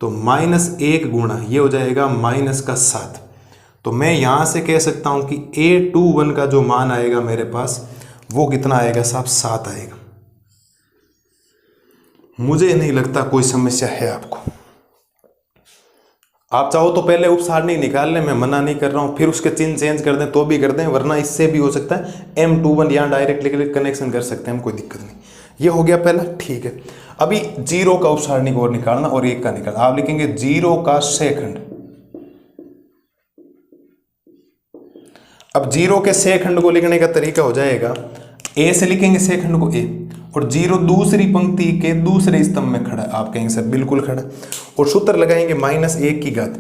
तो -1 गुणा ये हो जाएगा -7। तो मैं यहां से कह सकता हूं कि A21 का जो मान आएगा मेरे पास वो कितना आएगा साहब? 7 आएगा। मुझे नहीं लगता कोई समस्या है आपको। आप चाहो तो पहले उप सारणी निकाल लें, मैं मना नहीं कर रहा हूं, फिर उसके चिन्ह चेंज कर दें तो भी कर दें, वरना इससे भी हो सकता है M21 यहाँ डायरेक्टली कनेक्शन कर सकते हैं, कोई दिक्कत नहीं। ये हो गया पहला। ठीक है, अभी 0 का उप सारणी और निकालना और 1 का निकालना। आप लिखेंगे 0 का से खंड। अब 0 के से खंड को लिखने का तरीका हो जाएगा, ए से लिखेंगे से खंड को ए, और 0 दूसरी पंक्ति के दूसरे स्तंभ में खड़ा है। आप कहेंगे सर बिल्कुल खड़ा, और सूत्र लगाएंगे -1 की घात,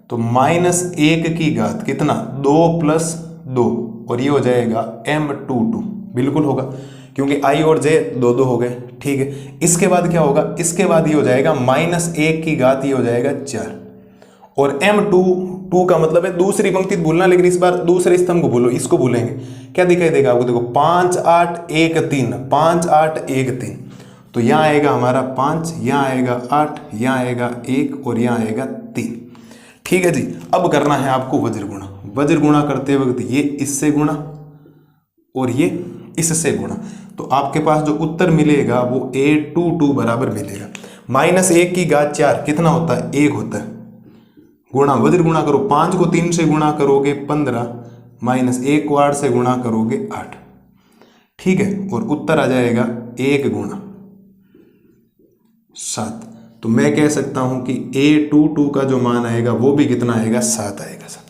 तो -1 की घात कितना 2 + 2, और ये हो जाएगा m22, बिल्कुल होगा क्योंकि i और j 2 हो गए। ठीक है, इसके बाद क्या होगा, इसके बाद ये हो जाएगा -1 की घात, ये हो जाएगा 4, और m22 का मतलब है दूसरी पंक्ति भूलना, लेकिन इस बार दूसरे स्तंभ को भूलो, इसको भूलेंगे। क्या दिखाई देगा आपको, देखो 5 8 1 3, 5 8 1 3, तो यहाँ आएगा हमारा 5, यहाँ आएगा 8, यहाँ आएगा 1 और यहाँ आएगा 3। ठीक है जी, अब करना है आपको वज्र गुणा। वज्र गुणा करते वक्त ये इससे गुणा और ये इससे गुणा, तो आपके पास जो उत्तर मिलेगा वो a22 बराबर मिलेगा। -1 की घात 4 कितना होता है, 1 होता है, गुणा वज्र गुणा करो, 5 को 3 से गुणा करोगे 15, -1 को 8 से गुणा करोगे 8। ठीक है, और उत्तर आ जाएगा 1 गुणा 7। तो मैं कह सकता हूं कि a22 का जो मान आएगा वो भी कितना आएगा, 7 आएगा सर।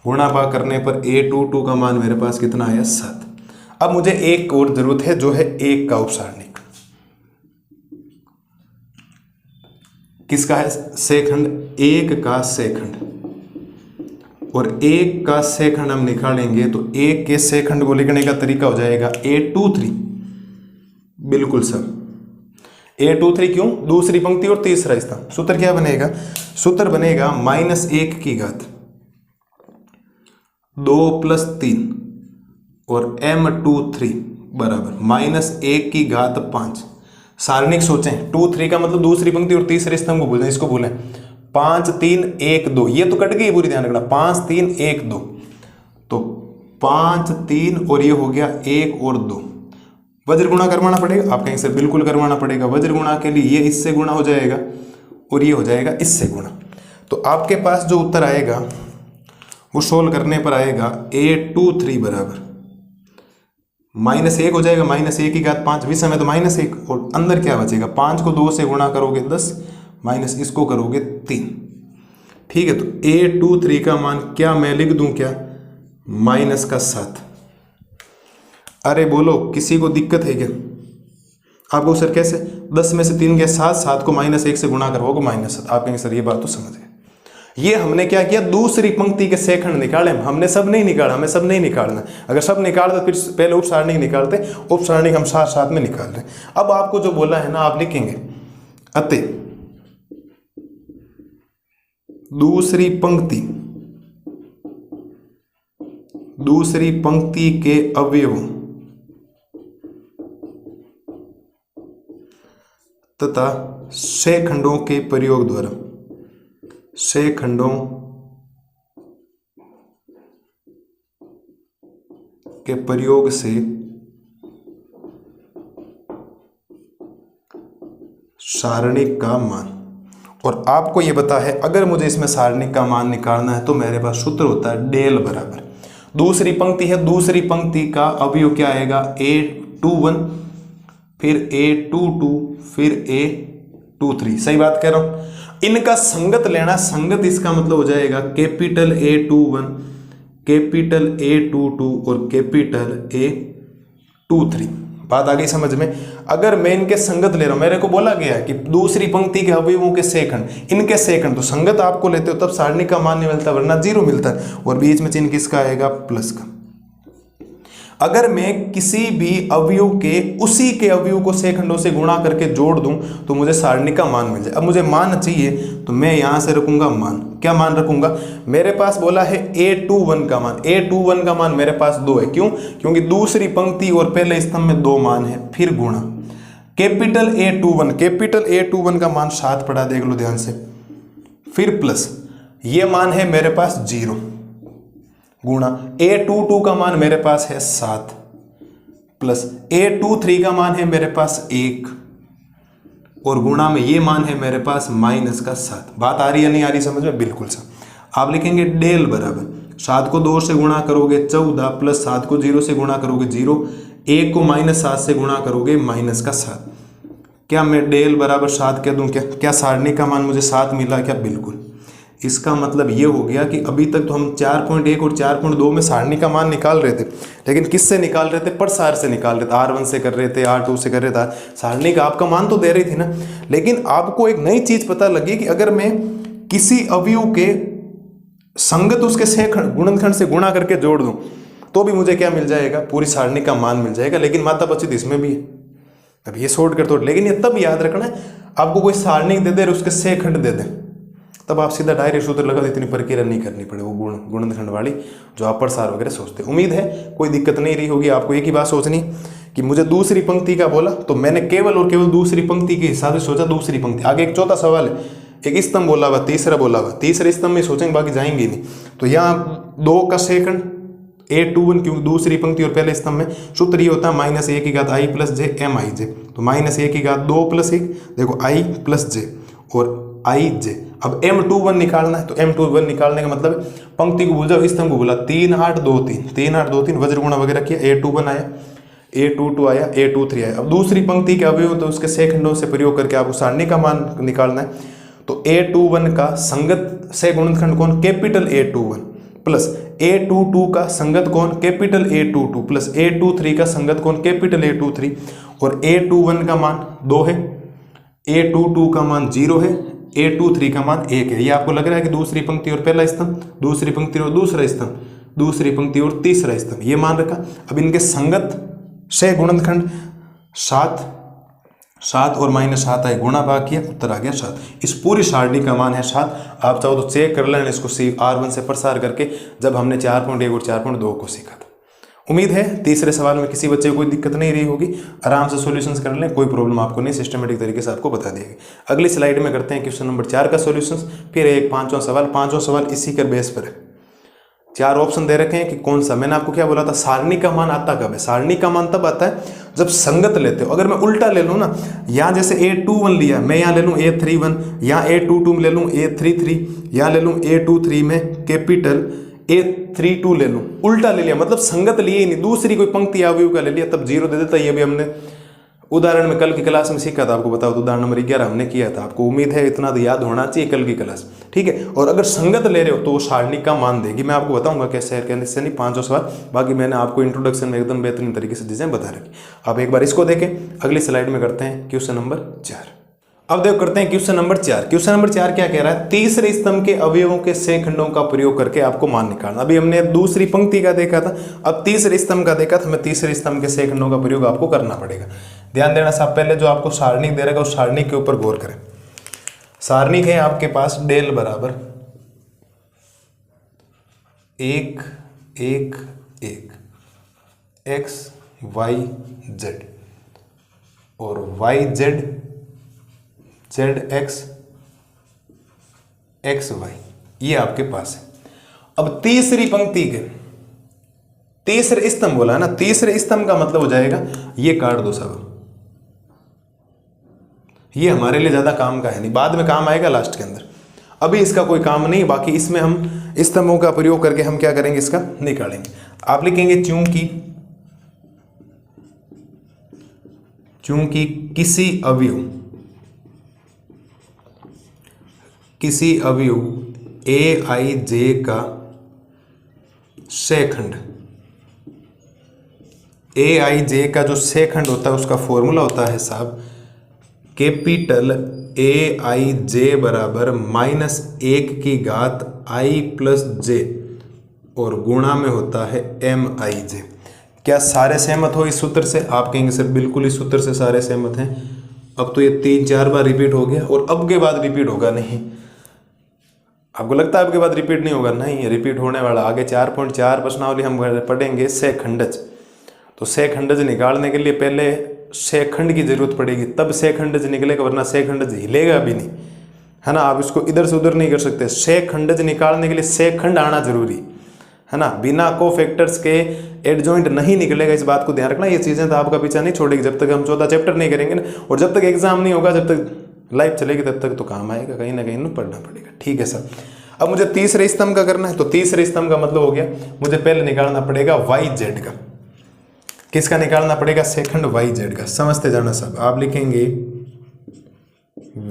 गुणा भाग करने पर a22 का मान मेरे पास कितना आया, 7। अब मुझे एक और जरूरत है, जो है 1 का उपसारणिक। किसका है, सेखंड, 1 का सेखंड, और 1 का सेखंड हम निकालेंगे तो 1 के सेखंड को लिखने का तरीका हो जाएगा a23, बिल्कुल सर a23, क्यों, दूसरी पंक्ति और तीसरा स्तंभ। सूत्र क्या बनेगा, सूत्र बनेगा -1 की घात 2 + 3 और m23 बराबर -1 की घात 5। सारणिक सोचें, 2 3 का मतलब दूसरी पंक्ति और तीसरे स्तंभ को भूलें, इसको भूलें। 5 3 1 2, ये तो कट गई पूरी, ध्यान रखना, 5 3 1 2, तो 5 3 और ये हो गया 1 और 2। वज्र गुणा करवाना पड़ेगा, आप कहेंगे सर बिल्कुल करवाना पड़ेगा। वज्र गुणा के लिए ये इससे गुणा हो जाएगा और ये हो जाएगा इससे गुणा, तो आपके पास जो उत्तर आएगा वो सोल्व करने पर आएगा a23 बराबर -1 हो जाएगा, -1 की घात 5, विषय में तो -1, और अंदर क्या बचेगा, 5 को 2 से गुणा करोगे 10, माइनस इसको करोगे 3। ठीक है, तो a23 का मान क्या मैं लिख दूं, क्या -7। अरे बोलो, किसी को दिक्कत है क्या आपको, सर कैसे, 10 में से 3 गया 7, 7 को -1 से गुणा करोगे -7। आप कहेंगे सर ये बात तो समझ गए। ये हमने क्या किया, दूसरी पंक्ति के सेकंड निकाले, हमने सब नहीं निकाला, हमें सब नहीं निकालना। अगर सब निकालते फिर पहले उपसारणिक निकालते, उपसारणिक हम साथ साथ में निकाल रहे। अब आपको जो बोला है ना, आप लिखेंगे अतः दूसरी पंक्ति के अवयवों तथा शेखंडों के प्रयोग द्वारा, शेखंडों के प्रयोग से सारणिक का मान। और आपको ये पता है, अगर मुझे इसमें सारणिक का मान निकालना है तो मेरे पास सूत्र होता है डेल बराबर, दूसरी पंक्ति है, दूसरी पंक्ति का अवयव क्या आएगा, a21, फिर a22, फिर a23। सही बात कह रहा हूं, इनका संगत लेना, संगत इसका मतलब हो जाएगा कैपिटल A21, कैपिटल A22 और कैपिटल A23। बात आ गई समझ में। अगर मैं इनके संगत ले रहा हूं, मेरे को बोला गया कि दूसरी पंक्ति के अवयवों के सेकंड, इनके सेकंड, तो संगत आपको लेते हो तब सारणी का मान नहीं मिलता, वरना 0 मिलता है, और बीच में चिन्ह किसका आएगा, प्लस का। अगर मैं किसी भी अवयव के उसी के अवयव को सेकंडों से गुणा करके जोड़ दूं तो मुझे सारणी का मान मिल जाए। अब मुझे मान चाहिए तो मैं यहां से रखूंगा मान। क्या मान रखूंगा, मेरे पास बोला है a21 का मान, a21 का मान मेरे पास 2 है। क्यों, क्योंकि दूसरी पंक्ति और पहले स्तंभ में 2 मान है, फिर गुणा कैपिटल A21, कैपिटल A21 का मान 7 पड़ा, देख लो ध्यान से, फिर प्लस ये मान है मेरे पास 0, गुणा A22 का मान मेरे पास है 7, प्लस A23 का मान है मेरे पास 1, और गुणा में ये मान है मेरे पास -7। बात आ रही है नहीं आ रही समझ में, बिल्कुल सर। आप लिखेंगे डेल बराबर 7 को 2 से गुणा करोगे 14, प्लस 7 को 0 से गुणा करोगे 0, 1 को -7 से गुणा करोगे -7। क्या मैं डेल बराबर 7 कह दूं, क्या सारणी का मान मुझे 7 मिला क्या, बिल्कुल। इसका मतलब ये हो गया कि अभी तक तो हम 4.1 और 4.2 में सारणी का मान निकाल रहे थे, लेकिन किससे निकाल रहे थे? प्रसार से निकाल रहे थे, R1 से कर रहे थे, R2 से कर रहे थे। सारणी का आपका मान तो दे रही थी ना, लेकिन आपको एक नई चीज पता लगी कि अगर मैं किसी अवयव के संगत उसके सहखंड गुणनखंड से गुणा करके जोड़ दूं तो भी मुझे क्या मिल जाएगा? पूरी सारणी का मान मिल जाएगा। लेकिन मातापचित इसमें भी है। अब ये शॉर्ट कर तोड़, लेकिन ये तब याद रखना है आपको कोई सारणी दे दे और उसके सहखंड दे दे, तब आप सीधा डायरेक्ट सूत्र लगा, इतनी प्रक्रिया नहीं करनी पड़े वो गुणनखंड वाली जो आप प्रसार वगैरह सोचते। उम्मीद है कोई दिक्कत नहीं रही होगी। आपको एक ही बात सोचनी कि मुझे दूसरी पंक्ति का बोला तो मैंने केवल और केवल दूसरी पंक्ति के हिसाब से सोचा। दूसरी पंक्ति आगे एक चौथा सवाल है, एक स्तंभ बोला हुआ, तीसरा बोला हुआ, तीसरे स्तंभ में सोचेंगे, बाकी जाएंगे नहीं। तो यहाँ 2 का सेकंड A21, क्योंकि दूसरी पंक्ति और पहले स्तंभ में सूत्र ये होता है -1 की घात i + j mij। तो -1 की घात 2 + 1, देखो i + j और ij। अब M21 निकालना है, तो M21 निकालने का मतलब पंक्ति को भूल जाओ, स्तंभ को भूला। 3 8 2 3 3 8 2 3 वज्र गुणा वगैरह किया, A21 आया, A22 आया, A23 आया। अब दूसरी पंक्ति के अवयव तो उसके सेकंडों से प्रयोग करके आपको सारणी का मान निकालना है। तो A21 का संगत से गुणनखंड कौन? कैपिटल A21 प्लस A22 का संगत कौन? कैपिटल A22 प्लस A23 का संगत कौन? Capital A23। और A21 का मान 2 है, A22 का मान 0 है, A23 का मान 1 है। ये आपको लग रहा है कि दूसरी पंक्ति और पहला स्तंभ, दूसरी पंक्ति और दूसरा स्तंभ, दूसरी पंक्ति और तीसरा स्तंभ, ये मान रखा। अब इनके संगत से गुणनखंड 7 7 और -7 आए, गुणा भाग किया, उत्तर आ गया 7। इस पूरी सारणी का मान है 7। आप चाहो तो चेक कर लेना इसको R1 से प्रसार करके, जब हमने 4.1 और 4.2 को सीखा था। उम्मीद है तीसरे सवाल में किसी बच्चे को कोई दिक्कत नहीं रही होगी। आराम से सॉल्यूशंस कर लें, कोई प्रॉब्लम आपको नहीं, सिस्टमेटिक तरीके से आपको बता देगी। अगली स्लाइड में करते हैं क्वेश्चन नंबर 4 का सॉल्यूशंस, फिर एक 5वां सवाल। 5वां सवाल इसी के बेस पर है। 4 ऑप्शन दे रखे हैं कि कौन सा। मैंने आपको क्या बोला था? सारणी का मान आता कब है? सारणी का मान तब आता है जब संगत लेते हो। अगर मैं उल्टा ले लूँ ना, यहाँ जैसे A21 लिया, मैं यहाँ ले लूँ A31, यहाँ A22 में ले लूँ A33, यहाँ ले लूँ A23 में कैपिटल A32 ले लूँ, उल्टा ले लिया, मतलब संगत लिए ही नहीं, दूसरी कोई पंक्ति अवयव का ले लिया, तब 0 दे देता। ये भी हमने उदाहरण में कल की क्लास में सीखा था, आपको बताओ तो उदाहरण नंबर 11 हमने किया था। आपको उम्मीद है इतना तो याद होना चाहिए कल की क्लास, ठीक है। और अगर संगत ले रहे हो तो वो सारणी का मान देगी। मैं आपको बताऊंगा कैसे है कैसे नहीं, 5वां सवाल। बाकी मैंने आपको इंट्रोडक्शन में एकदम बेहतरीन तरीके से चीजें बता रखी। अब एक बार इसको देखें, अगली स्लाइड में करते हैं क्वेश्चन नंबर 4। अब देखो करते हैं क्वेश्चन नंबर 4। क्वेश्चन नंबर 4 क्या कह रहा है? तीसरे स्तंभ के अवयवों के सहखंडों का प्रयोग करके आपको मान निकालना। अभी हमने दूसरी पंक्ति का देखा था, अब तीसरे स्तंभ का देखा था। हमें तीसरे स्तंभ के सहखंडों का प्रयोग आपको करना पड़ेगा। ध्यान देना साहब, पहले जो आपको सारणी दे रहेगा उस सारणी के ऊपर गौर करें। सारणी है आपके पास डेल बराबर 1 1 1 x y z और y z z x x y, ये आपके पास है। अब तीसरी पंक्ति के तीसरे स्तंभ बोला है ना, तीसरे स्तंभ का मतलब हो जाएगा ये काट दो सब, ये हमारे लिए ज्यादा काम का है नहीं, बाद में काम आएगा लास्ट के अंदर, अभी इसका कोई काम नहीं। बाकी इसमें हम स्तंभों का प्रयोग करके हम क्या करेंगे, इसका निकालेंगे। आप लिखेंगे चूंकि किसी अवयव ए आई जे का सहखंड, ए आई जे का जो सहखंड होता है उसका फॉर्मूला होता है साहब कैपिटल ए आई जे बराबर -1 की घात आई प्लस जे और गुणा में होता है एम आई जे। क्या सारे सहमत हो इस सूत्र से? आप कहेंगे सर बिल्कुल इस सूत्र से सारे सहमत हैं। अब तो ये 3-4 बार रिपीट हो गया और अब के बाद रिपीट होगा नहीं। आपको लगता है अब के बाद रिपीट नहीं होगा? नहीं, रिपीट होने वाला। आगे 4.4 प्रश्नावली हम पढ़ेंगे सहखंडज। तो सहखंडज निकालने के लिए पहले सहखंड की जरूरत पड़ेगी, तब सहखंडज निकलेगा, वरना सहखंडज हिलेगा भी नहीं, है ना। आप इसको इधर से उधर नहीं कर सकते। सहखंडज निकालने के लिए सहखंड आना जरूरी है ना, बिना कोफैक्टर्स के एडजॉइंट नहीं निकलेगा। इस बात को ध्यान रखना। ये चीजें तो आपका पीछा नहीं छोड़ेगी जब तक हम 14 चैप्टर नहीं करेंगे ना, और जब तक एग्जाम नहीं होगा, जब तक लाइफ चलेगी तब तक तो काम आएगा, कहीं ना कहीं पढ़ना पड़ेगा। ठीक है सर। अब मुझे तीसरे स्तंभ का करना है, तो तीसरे स्तंभ का मतलब हो गया मुझे पहले निकालना पड़ेगा वाई जेड का। किसका निकालना पड़ेगा? सहखंड वाई जेड का। समझते जाना साहब। आप लिखेंगे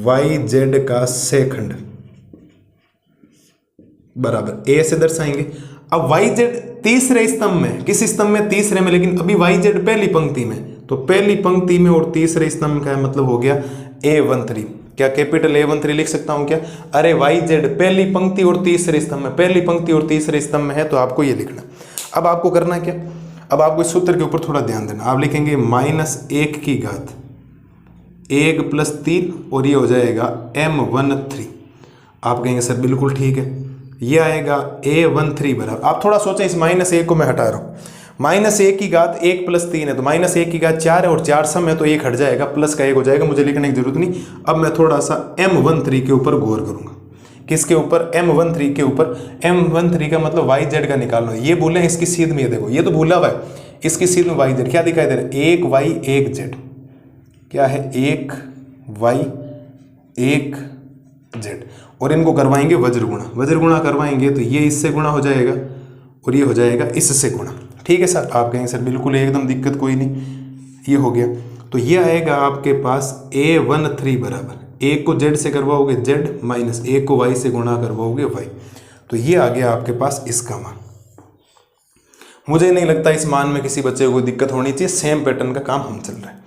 वाई जेड का सहखंड, बराबर ए से दर्शाएंगे। अब वाई जेड तीसरे स्तंभ में, किस स्तंभ में? तीसरे में, लेकिन अभी वाई जेड पहली पंक्ति में, तो पहली पंक्ति में और तीसरे स्तंभ का मतलब हो गया A13। क्या कैपिटल A13 लिख सकता हूं क्या? अरे वाई जेड पहली पंक्ति और तीसरे स्तंभ में, पहली पंक्ति और तीसरे स्तंभ में है, तो आपको ये लिखना। अब आपको करना क्या? अब आपको इस सूत्र के ऊपर थोड़ा ध्यान देना। आप लिखेंगे -1 की घात 1 + 3 और ये हो जाएगा M13। आप कहेंगे सर बिल्कुल ठीक है, ये आएगा A13 बराबर। आप थोड़ा सोचें, इस -1 को मैं हटा रहा हूँ। -1 की घात 1 + 3 है, तो -1 की घात 4 है और 4 सम है, तो 1 हट जाएगा, प्लस का 1 हो जाएगा, मुझे लिखने की जरूरत नहीं। अब मैं थोड़ा सा M13 के ऊपर गौर करूंगा। किसके ऊपर? M13 के ऊपर। M13 का मतलब वाई जेड का निकालना। ये बोले इसकी सीध में, ये देखो ये तो भूला हुआ है, इसकी सीध में वाई जेड क्या दिखाई दे रहा है? 1 वाई 1 जेड। क्या है? 1 वाई 1 जेड। और इनको करवाएंगे वज्र गुणा। वज्र गुणा करवाएंगे तो ये इससे गुणा हो जाएगा और ये हो जाएगा इससे गुणा। ठीक है सर? आप कहेंगे सर बिल्कुल एकदम दिक्कत कोई नहीं, ये हो गया। तो ये आएगा आपके पास A13 बराबर, 1 को जेड से करवाओगे जेड माइनस 1 को वाई से गुणा करवाओगे वाई। तो ये आ गया आपके पास इसका मान। मुझे नहीं लगता इस मान में किसी बच्चे को दिक्कत होनी चाहिए, सेम पैटर्न का काम हम चल रहा है।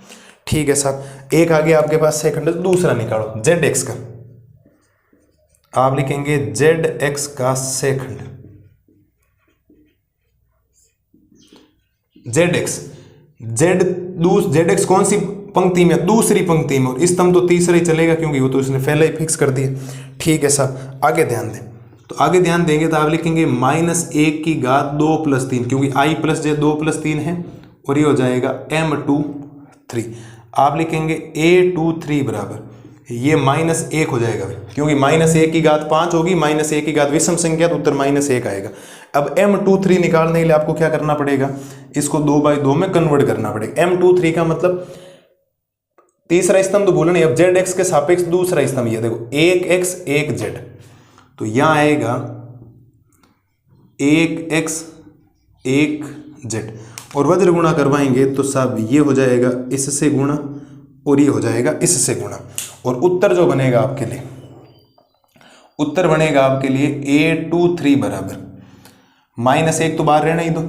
ठीक है साहब, एक आ गया आपके पास सेकंड। दूसरा निकालो ZX का। आप लिखेंगे ZX का सेकंड। ZX कौन सी पंक्ति में? दूसरी पंक्ति में, और स्तंभ तो तीसरा ही चलेगा क्योंकि वो तो उसने पहले ही फिक्स कर दिया। ठीक है साहब, आगे ध्यान दें। तो आगे ध्यान देंगे तो आप लिखेंगे -1 की घात 2 + 3, क्योंकि I + J 2 + 3 है, और ये हो जाएगा M23। आप लिखेंगे A23 बराबर, ये -1 हो जाएगा क्योंकि -1 की घात 5 होगी, -1 की घात विषम संख्या, तो उत्तर -1 आएगा। अब M23 निकालने के लिए आपको क्या करना पड़ेगा? इसको 2/2 में कन्वर्ट करना पड़ेगा। M23 का मतलब तीसरा स्तंभ तो भूलना नहीं। अब ZX के सापेक्ष दूसरा स्तंभ, ये देखो 1x 1z, तो यहां आएगा 1x 1z, और वज्र गुणा करवाएंगे तो साहब ये हो जाएगा इससे गुणा और ये हो जाएगा इससे गुणा, और उत्तर जो बनेगा आपके लिए, उत्तर बनेगा आपके लिए A23 बराबर -1 तो बाहर रहना ही दो,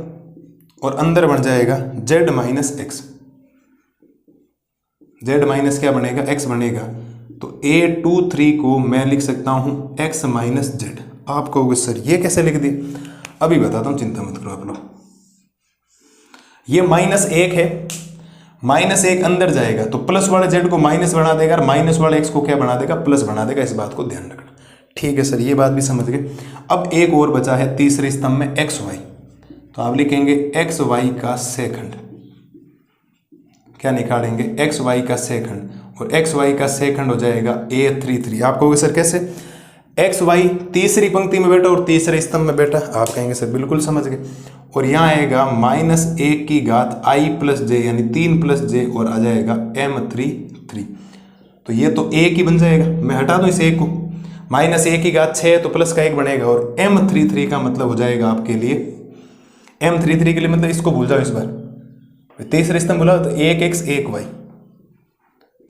और अंदर बन जाएगा z minus x। z minus क्या बनेगा? x बनेगा। तो A23 को मैं लिख सकता हूं x माइनस जेड। आप कहोगे सर ये कैसे लिख दिए? अभी बताता हूं, चिंता मत करो आप लोग। ये -1 है, -1 अंदर जाएगा तो प्लस वाले z को माइनस बना देगा, और माइनस वाले x को क्या बना देगा? प्लस बना देगा। इस बात को ध्यान रखना। ठीक है सर, ये बात भी समझ गए। अब एक और बचा है तीसरे स्तंभ में xy, तो आप लिखेंगे xy का सेकंड। क्या निकालेंगे? xy का सेकंड, और xy का सेकंड हो जाएगा A33। आप कहोगे सर कैसे? xy तीसरी पंक्ति में बैठा और तीसरे स्तंभ में बैठा। आप कहेंगे सर बिल्कुल समझ गए। और यहाँ आएगा -1 की घात I + J, यानी 3 + J, और आ जाएगा M33। तो ये तो 1 ही बन जाएगा। मैं हटा दूं इस 1 को, -1 की घात 6 तो प्लस का 1 बनेगा, और M33 का मतलब हो जाएगा आपके लिए, M33 के लिए मतलब इसको भूल जाओ इस बार, तीसरे स्तंभ बोला तो 1x 1y,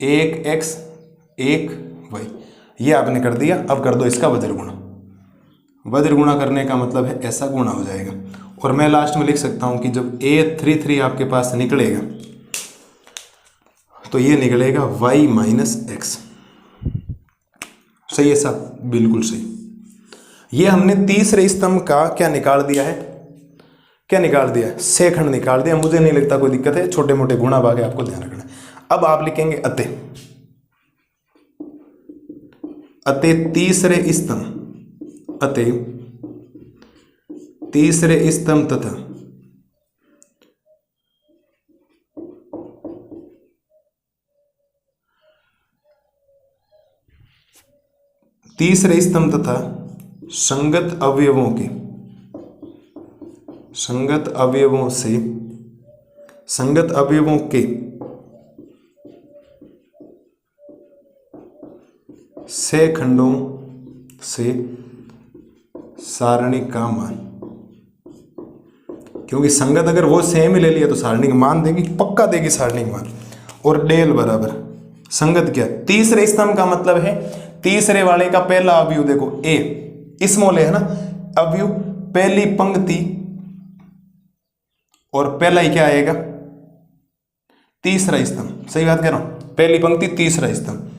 1x 1y, ये आपने कर दिया। अब कर दो इसका वज्र गुणा। वज्र गुणा करने का मतलब है ऐसा गुणा हो जाएगा, और मैं लास्ट में लिख सकता हूं कि जब A33 आपके पास निकलेगा तो ये निकलेगा y माइनस x। सही है साहब? बिल्कुल सही। ये हमने तीसरे स्तंभ का क्या निकाल दिया है? क्या निकाल दिया है? सेकंड निकाल दिया। मुझे नहीं लगता कोई दिक्कत है, छोटे मोटे गुणा भागे आपको ध्यान रखना है। अब आप लिखेंगे अतः तीसरे स्तंभ, अतः तीसरे स्तंभ तथा तीसरे स्तंभ तथा संगत अवयवों के, संगत अवयवों से, संगत अवयवों के सेखंडों से सारणी का मान, क्योंकि संगत अगर वो सेम ही ले लिया तो सारणी का मान देगी, पक्का देगी सारणी का मान। और डेल बराबर संगत क्या? तीसरे स्तंभ का मतलब है तीसरे वाले का पहला अवयव, देखो a स्मॉल है ना, अवयव पहली पंक्ति और पहला ही क्या आएगा, तीसरा स्तंभ। सही बात कह रहा हूं, पहली पंक्ति तीसरा स्तंभ,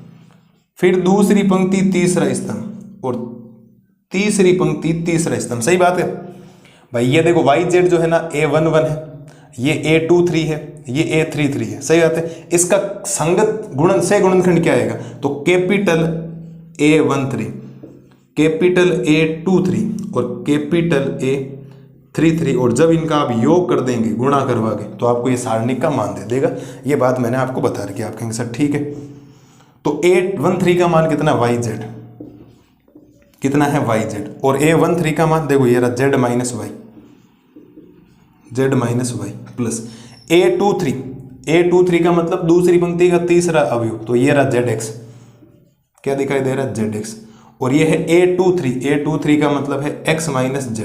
फिर दूसरी पंक्ति तीसरा स्तंभ और तीसरी पंक्ति तीसरा स्तंभ। सही बात है भाई। ये देखो YZ जो है ना A11 है, ये A23 है, ये A33 है। सही बात है। इसका संगत गुणन से गुणनखंड क्या आएगा, तो कैपिटल A13, कैपिटल A23 और कैपिटल A33, और जब इनका आप योग कर देंगे गुणा करवा के तो आपको ये सारणिक का मान दे देगा। ये बात मैंने आपको बता रखी है। आप कहेंगे सर ठीक है, तो A13 का मान कितना YZ, कितना है YZ, और A13 का मान देखो ये रहा Z minus Y, Z minus Y plus A23 का मतलब दूसरी पंक्ति का तीसरा अवयव, तो ये रहा ZX, क्या दिखाई दे रहा है ZX, और ये है A23 का मतलब है X minus Z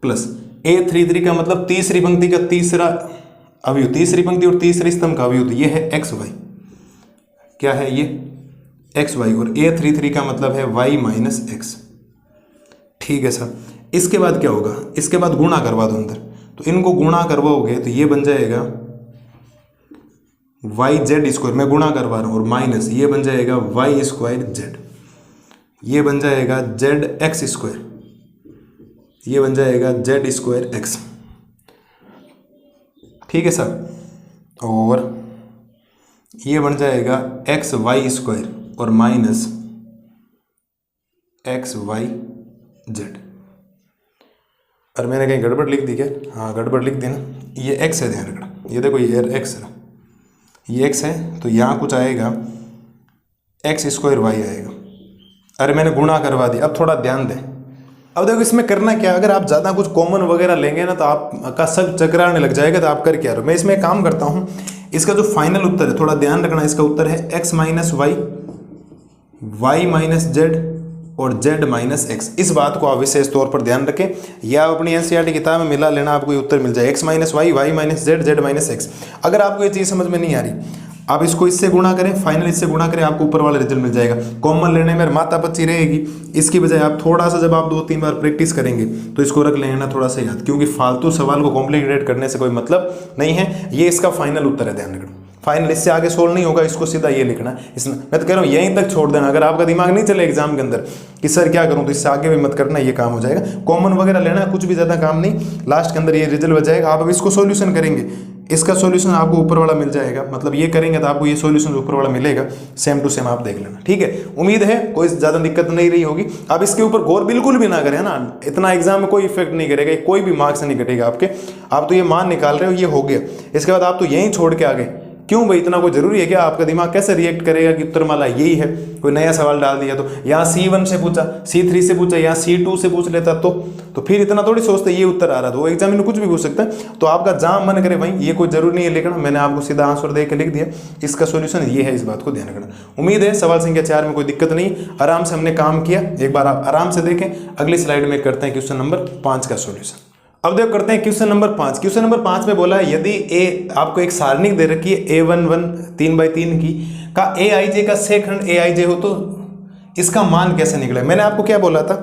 plus A33 का मतलब तीसरी पंक्ति का तीसरा अवयव, तीसरी पंक्ति और तीसरे स्तंभ का अवयव, तो ये है XY, क्या है ये XY, और A33 का मतलब है Y माइनस X। ठीक है सर। इसके बाद क्या होगा, इसके बाद गुणा करवा दो अंदर, तो इनको गुणा करवाओगे तो ये बन जाएगा YZ², मैं गुणा करवा रहा हूँ, और माइनस ये बन जाएगा Y²Z, ये बन जाएगा ZX², ये बन जाएगा Z²X। ठीक है सर। और ये बन जाएगा XY² और माइनस XYZ। और मैंने कहीं गड़बड़ लिख दी क्या, हाँ गड़बड़ लिख दी ना, ये x है, ध्यान रखना, ये देखो ये x है, ये x है, तो यहाँ कुछ आएगा X²Y आएगा। अरे मैंने गुणा करवा दी। अब थोड़ा ध्यान दें, अब देखो इसमें करना क्या, अगर आप ज़्यादा कुछ कॉमन वगैरह लेंगे ना तो आपका सब चकराने लग जाएगा, तो आप कर क्या रहो। मैं इसमें काम करता हूँ, इसका जो फाइनल उत्तर है थोड़ा ध्यान रखना, इसका उत्तर है X minus Y, Y minus Z और Z माइनस X। इस बात को आप विशेष तौर पर ध्यान रखें, या आप अपनी NCERT किताब में मिला लेना, आपको ये उत्तर मिल जाए X minus Y, Y minus Z, Z minus X। अगर आपको ये चीज़ समझ में नहीं आ रही, आप इसको इससे गुणा करें, फाइनल इससे गुणा करें, आपको ऊपर वाला रिजल्ट मिल जाएगा। कॉमन लेने में माता पच्ची रहेगी, इसकी बजाय आप थोड़ा सा जब आप 2-3 बार प्रैक्टिस करेंगे तो इसको रख लेना थोड़ा सा याद, क्योंकि फालतू सवाल को कॉम्प्लिकेटेड करने से कोई मतलब नहीं है। ये इसका फाइनल उत्तर है, ध्यान रखना। फाइनल इससे आगे सोल्व नहीं होगा, इसको सीधा ये लिखना। इसमें मैं तो कह रहा हूँ यहीं तक छोड़ देना। अगर आपका दिमाग नहीं चले एग्जाम के अंदर कि सर क्या करूँ, तो इससे आगे भी मत करना, ये काम हो जाएगा। कॉमन वगैरह लेना, कुछ भी ज़्यादा काम नहीं, लास्ट के अंदर ये रिजल्ट बच जाएगा। आप अब इसको सॉल्यूशन करेंगे, इसका सॉल्यूशन आपको ऊपर वाला मिल जाएगा, मतलब ये करेंगे तो आपको ये सॉल्यूशन ऊपर वाला मिलेगा, सेम टू सेम आप देख लेना। ठीक है, उम्मीद है कोई ज़्यादा दिक्कत नहीं रही होगी। आप इसके ऊपर गौर बिल्कुल भी ना करें ना, इतना एग्जाम में कोई इफेक्ट नहीं करेगा, कोई भी मार्क्स नहीं कटेगा आपके। आप तो ये मान निकाल रहे हो, ये हो गया। इसके बाद आप तो यहीं छोड़ के आगे, क्यों भाई इतना कोई जरूरी है क्या? आपका दिमाग कैसे रिएक्ट करेगा कि उत्तरमाला यही है, कोई नया सवाल डाल दिया तो यहाँ C1 से पूछा, C3 से पूछा, यहाँ C2 से पूछ लेता तो फिर इतना थोड़ी सोचते ये उत्तर आ रहा, तो वो एग्जाम में कुछ भी पूछ सकता है। तो आपका जहाँ मन करे भाई, ये कोई जरूरी नहीं है लिखना, मैंने आपको सीधा आंसर दे के लिख दिया, इसका सोल्यूशन ये है, इस बात को ध्यान रखना। उम्मीद है सवाल संख्या 4 में कोई दिक्कत नहीं, आराम से हमने काम किया। एक बार आप आराम से देखें, अगली स्लाइड में करते हैं क्वेश्चन नंबर 5 का सोल्यूशन। अब देखो करते हैं क्वेश्चन नंबर 5। क्वेश्चन नंबर 5 में बोला है यदि आपको एक सारणिक दे रखी है A11 3/3 की का AIJ का से खंड AIJ हो तो इसका मान कैसे निकले। मैंने आपको क्या बोला था,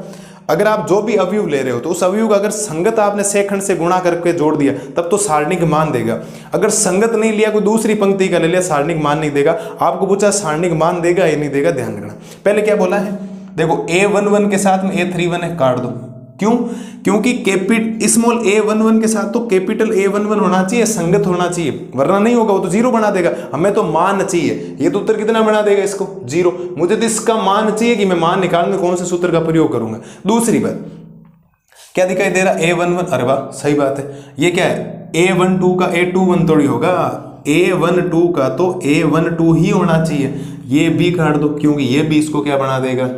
अगर आप जो भी अवयव ले रहे हो तो उस अवयव का अगर संगत आपने से खंड से गुणा करके जोड़ दिया तब तो सारणिक मान देगा। अगर संगत नहीं लिया, कोई दूसरी पंक्ति का ले लिया, सारणिक मान नहीं देगा। आपको पूछा सारणिक मान देगा या नहीं देगा, ध्यान रखना। पहले क्या बोला है, देखो A11 के साथ में A31 है, काट दो। क्यों? क्योंकि स्मॉल A11 के साथ तो कैपिटल A11 होना चाहिए, संगत होना चाहिए, वरना नहीं होगा, वो तो 0 बना देगा। हमें तो मान चाहिए, ये तो उत्तर कितना बना देगा इसको, 0। मुझे तो इसका मान चाहिए कि मैं मान निकालने कौन से सूत्र का प्रयोग करूंगा। दूसरी बात क्या दिखाई दे रहा, A11, अरे वाह सही बात है। ये क्या है, A12 का A21 थोड़ी होगा, A12 का तो A12 ही होना चाहिए। ये B काट दो, क्योंकि ये B इसको क्या बना देगा,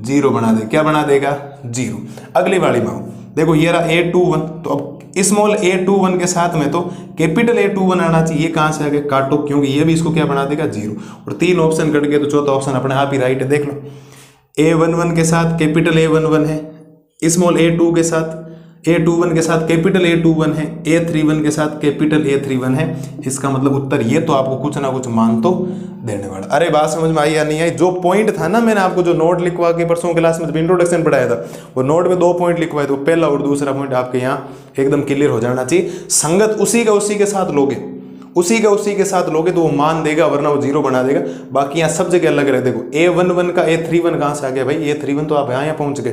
0 बना दे। क्या बना देगा, 0। अगली वाली में देखो ये रहा A21, तो अब स्मॉल A21 के साथ में तो कैपिटल A21 आना चाहिए। ये कहाँ से आगे, काटो, क्योंकि ये भी इसको क्या बना देगा, 0। और 3 ऑप्शन कट गए तो चौथा ऑप्शन अपने आप ही राइट है। देख लो, A11 के साथ कैपिटल A11 है, स्मॉल A2 के साथ A21 के साथ कैपिटल A21 है, A31 के साथ कैपिटल A31 है। इसका मतलब उत्तर ये तो आपको कुछ ना कुछ मान तो देने वाला। अरे बात समझ में आई या नहीं आई? जो पॉइंट था ना, मैंने आपको जो नोट लिखवा के परसों क्लास में जब इंट्रोडक्शन पढ़ाया था, वो नोट में 2 पॉइंट लिखवाए थे, वो पहला और दूसरा पॉइंट आपके यहाँ एकदम क्लियर हो जाना चाहिए। संगत उसी के साथ लोगे, उसी के साथ लोगे तो वो मान देगा, वरना वो 0 बना देगा। बाकी यहाँ सब जगह अलग रहे। देखो A11 का A31 कहाँ से आ गया भाई? A31 तो आप यहाँ पहुंच गए।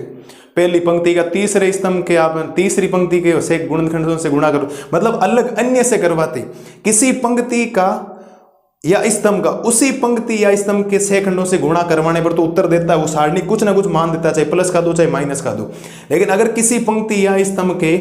पहली पंक्ति का तीसरे स्तंभ के आप तीसरी पंक्ति के से गुणनखंडों से गुणा करो, मतलब अलग अन्य से करवाते। किसी पंक्ति का या स्तंभ का उसी पंक्ति या स्तंभ के से खंडों से गुणा करवाने पर तो उत्तर देता है वो सारणी, कुछ ना कुछ मान देता है, चाहे प्लस का दो चाहे माइनस का दो। लेकिन अगर किसी पंक्ति या स्तंभ के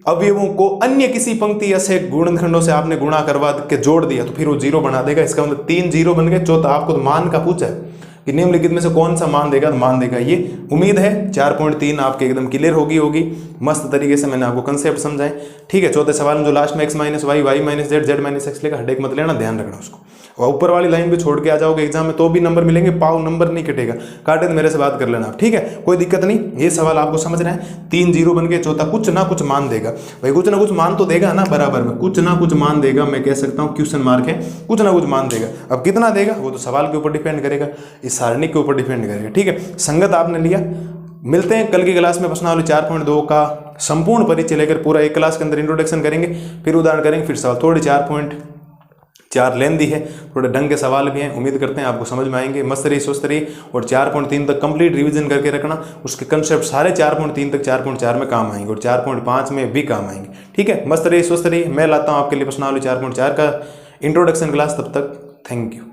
अवयवों को अन्य किसी पंक्ति या से गुणनखंडों से आपने गुणा करवा के जोड़ दिया तो फिर वो 0 बना देगा। इसका मतलब 3 0 बन गए। चौथा आपको तो मान का पूछा है कि निम्नलिखित में से कौन सा मान देगा, तो मान देगा ये। उम्मीद है 4.3 आपके एकदम क्लियर होगी मस्त तरीके से मैंने आपको कंसेप्ट समझाए। ठीक है, चौथे सवाल में जो लास्ट में x minus Y, Y minus Z, Z minus X लेगा, हेडेक मत लेना, ध्यान रखना उसको। और ऊपर वाली लाइन भी छोड़ के आ जाओगे एग्जाम में तो भी नंबर मिलेंगे, पाव नंबर नहीं कटेगा। काटे तो मेरे से बात कर लेना आप, ठीक है, कोई दिक्कत नहीं। ये सवाल आपको समझना है। 3 0 बन के चौथा कुछ ना कुछ मान देगा भाई, कुछ ना कुछ मान तो देगा ना, बराबर में कुछ ना कुछ मान देगा। मैं कह सकता हूँ क्वेश्चन मार्क है, कुछ ना कुछ मान देगा। अब कितना देगा वो तो सवाल के ऊपर डिपेंड करेगा, इस सारणी के ऊपर डिपेंड करेगा। ठीक है, संगत आपने लिया। मिलते हैं कल की क्लास में प्रश्नावली 4.2 का संपूर्ण परिचय लेकर। पूरा एक क्लास के अंदर इंट्रोडक्शन करेंगे, फिर उदाहरण करेंगे, फिर सवाल। थोड़ी 4.4 लेंदी है, थोड़े ढंग के सवाल भी हैं। उम्मीद करते हैं आपको समझ में आएंगे। मस्त रही, स्वस्थ रही, और 4.3 तक कंप्लीट रिवीजन करके रखना। उसके कंसेप्ट सारे 4.3 तक 4.4 में काम आएंगे और 4.5 में भी काम आएंगे। ठीक है, मस्त रही, स्वस्थ रही। मैं लाता हूँ आपके लिए प्रश्नावली 4.4 का इंट्रोडक्शन क्लास। तब तक थैंक यू।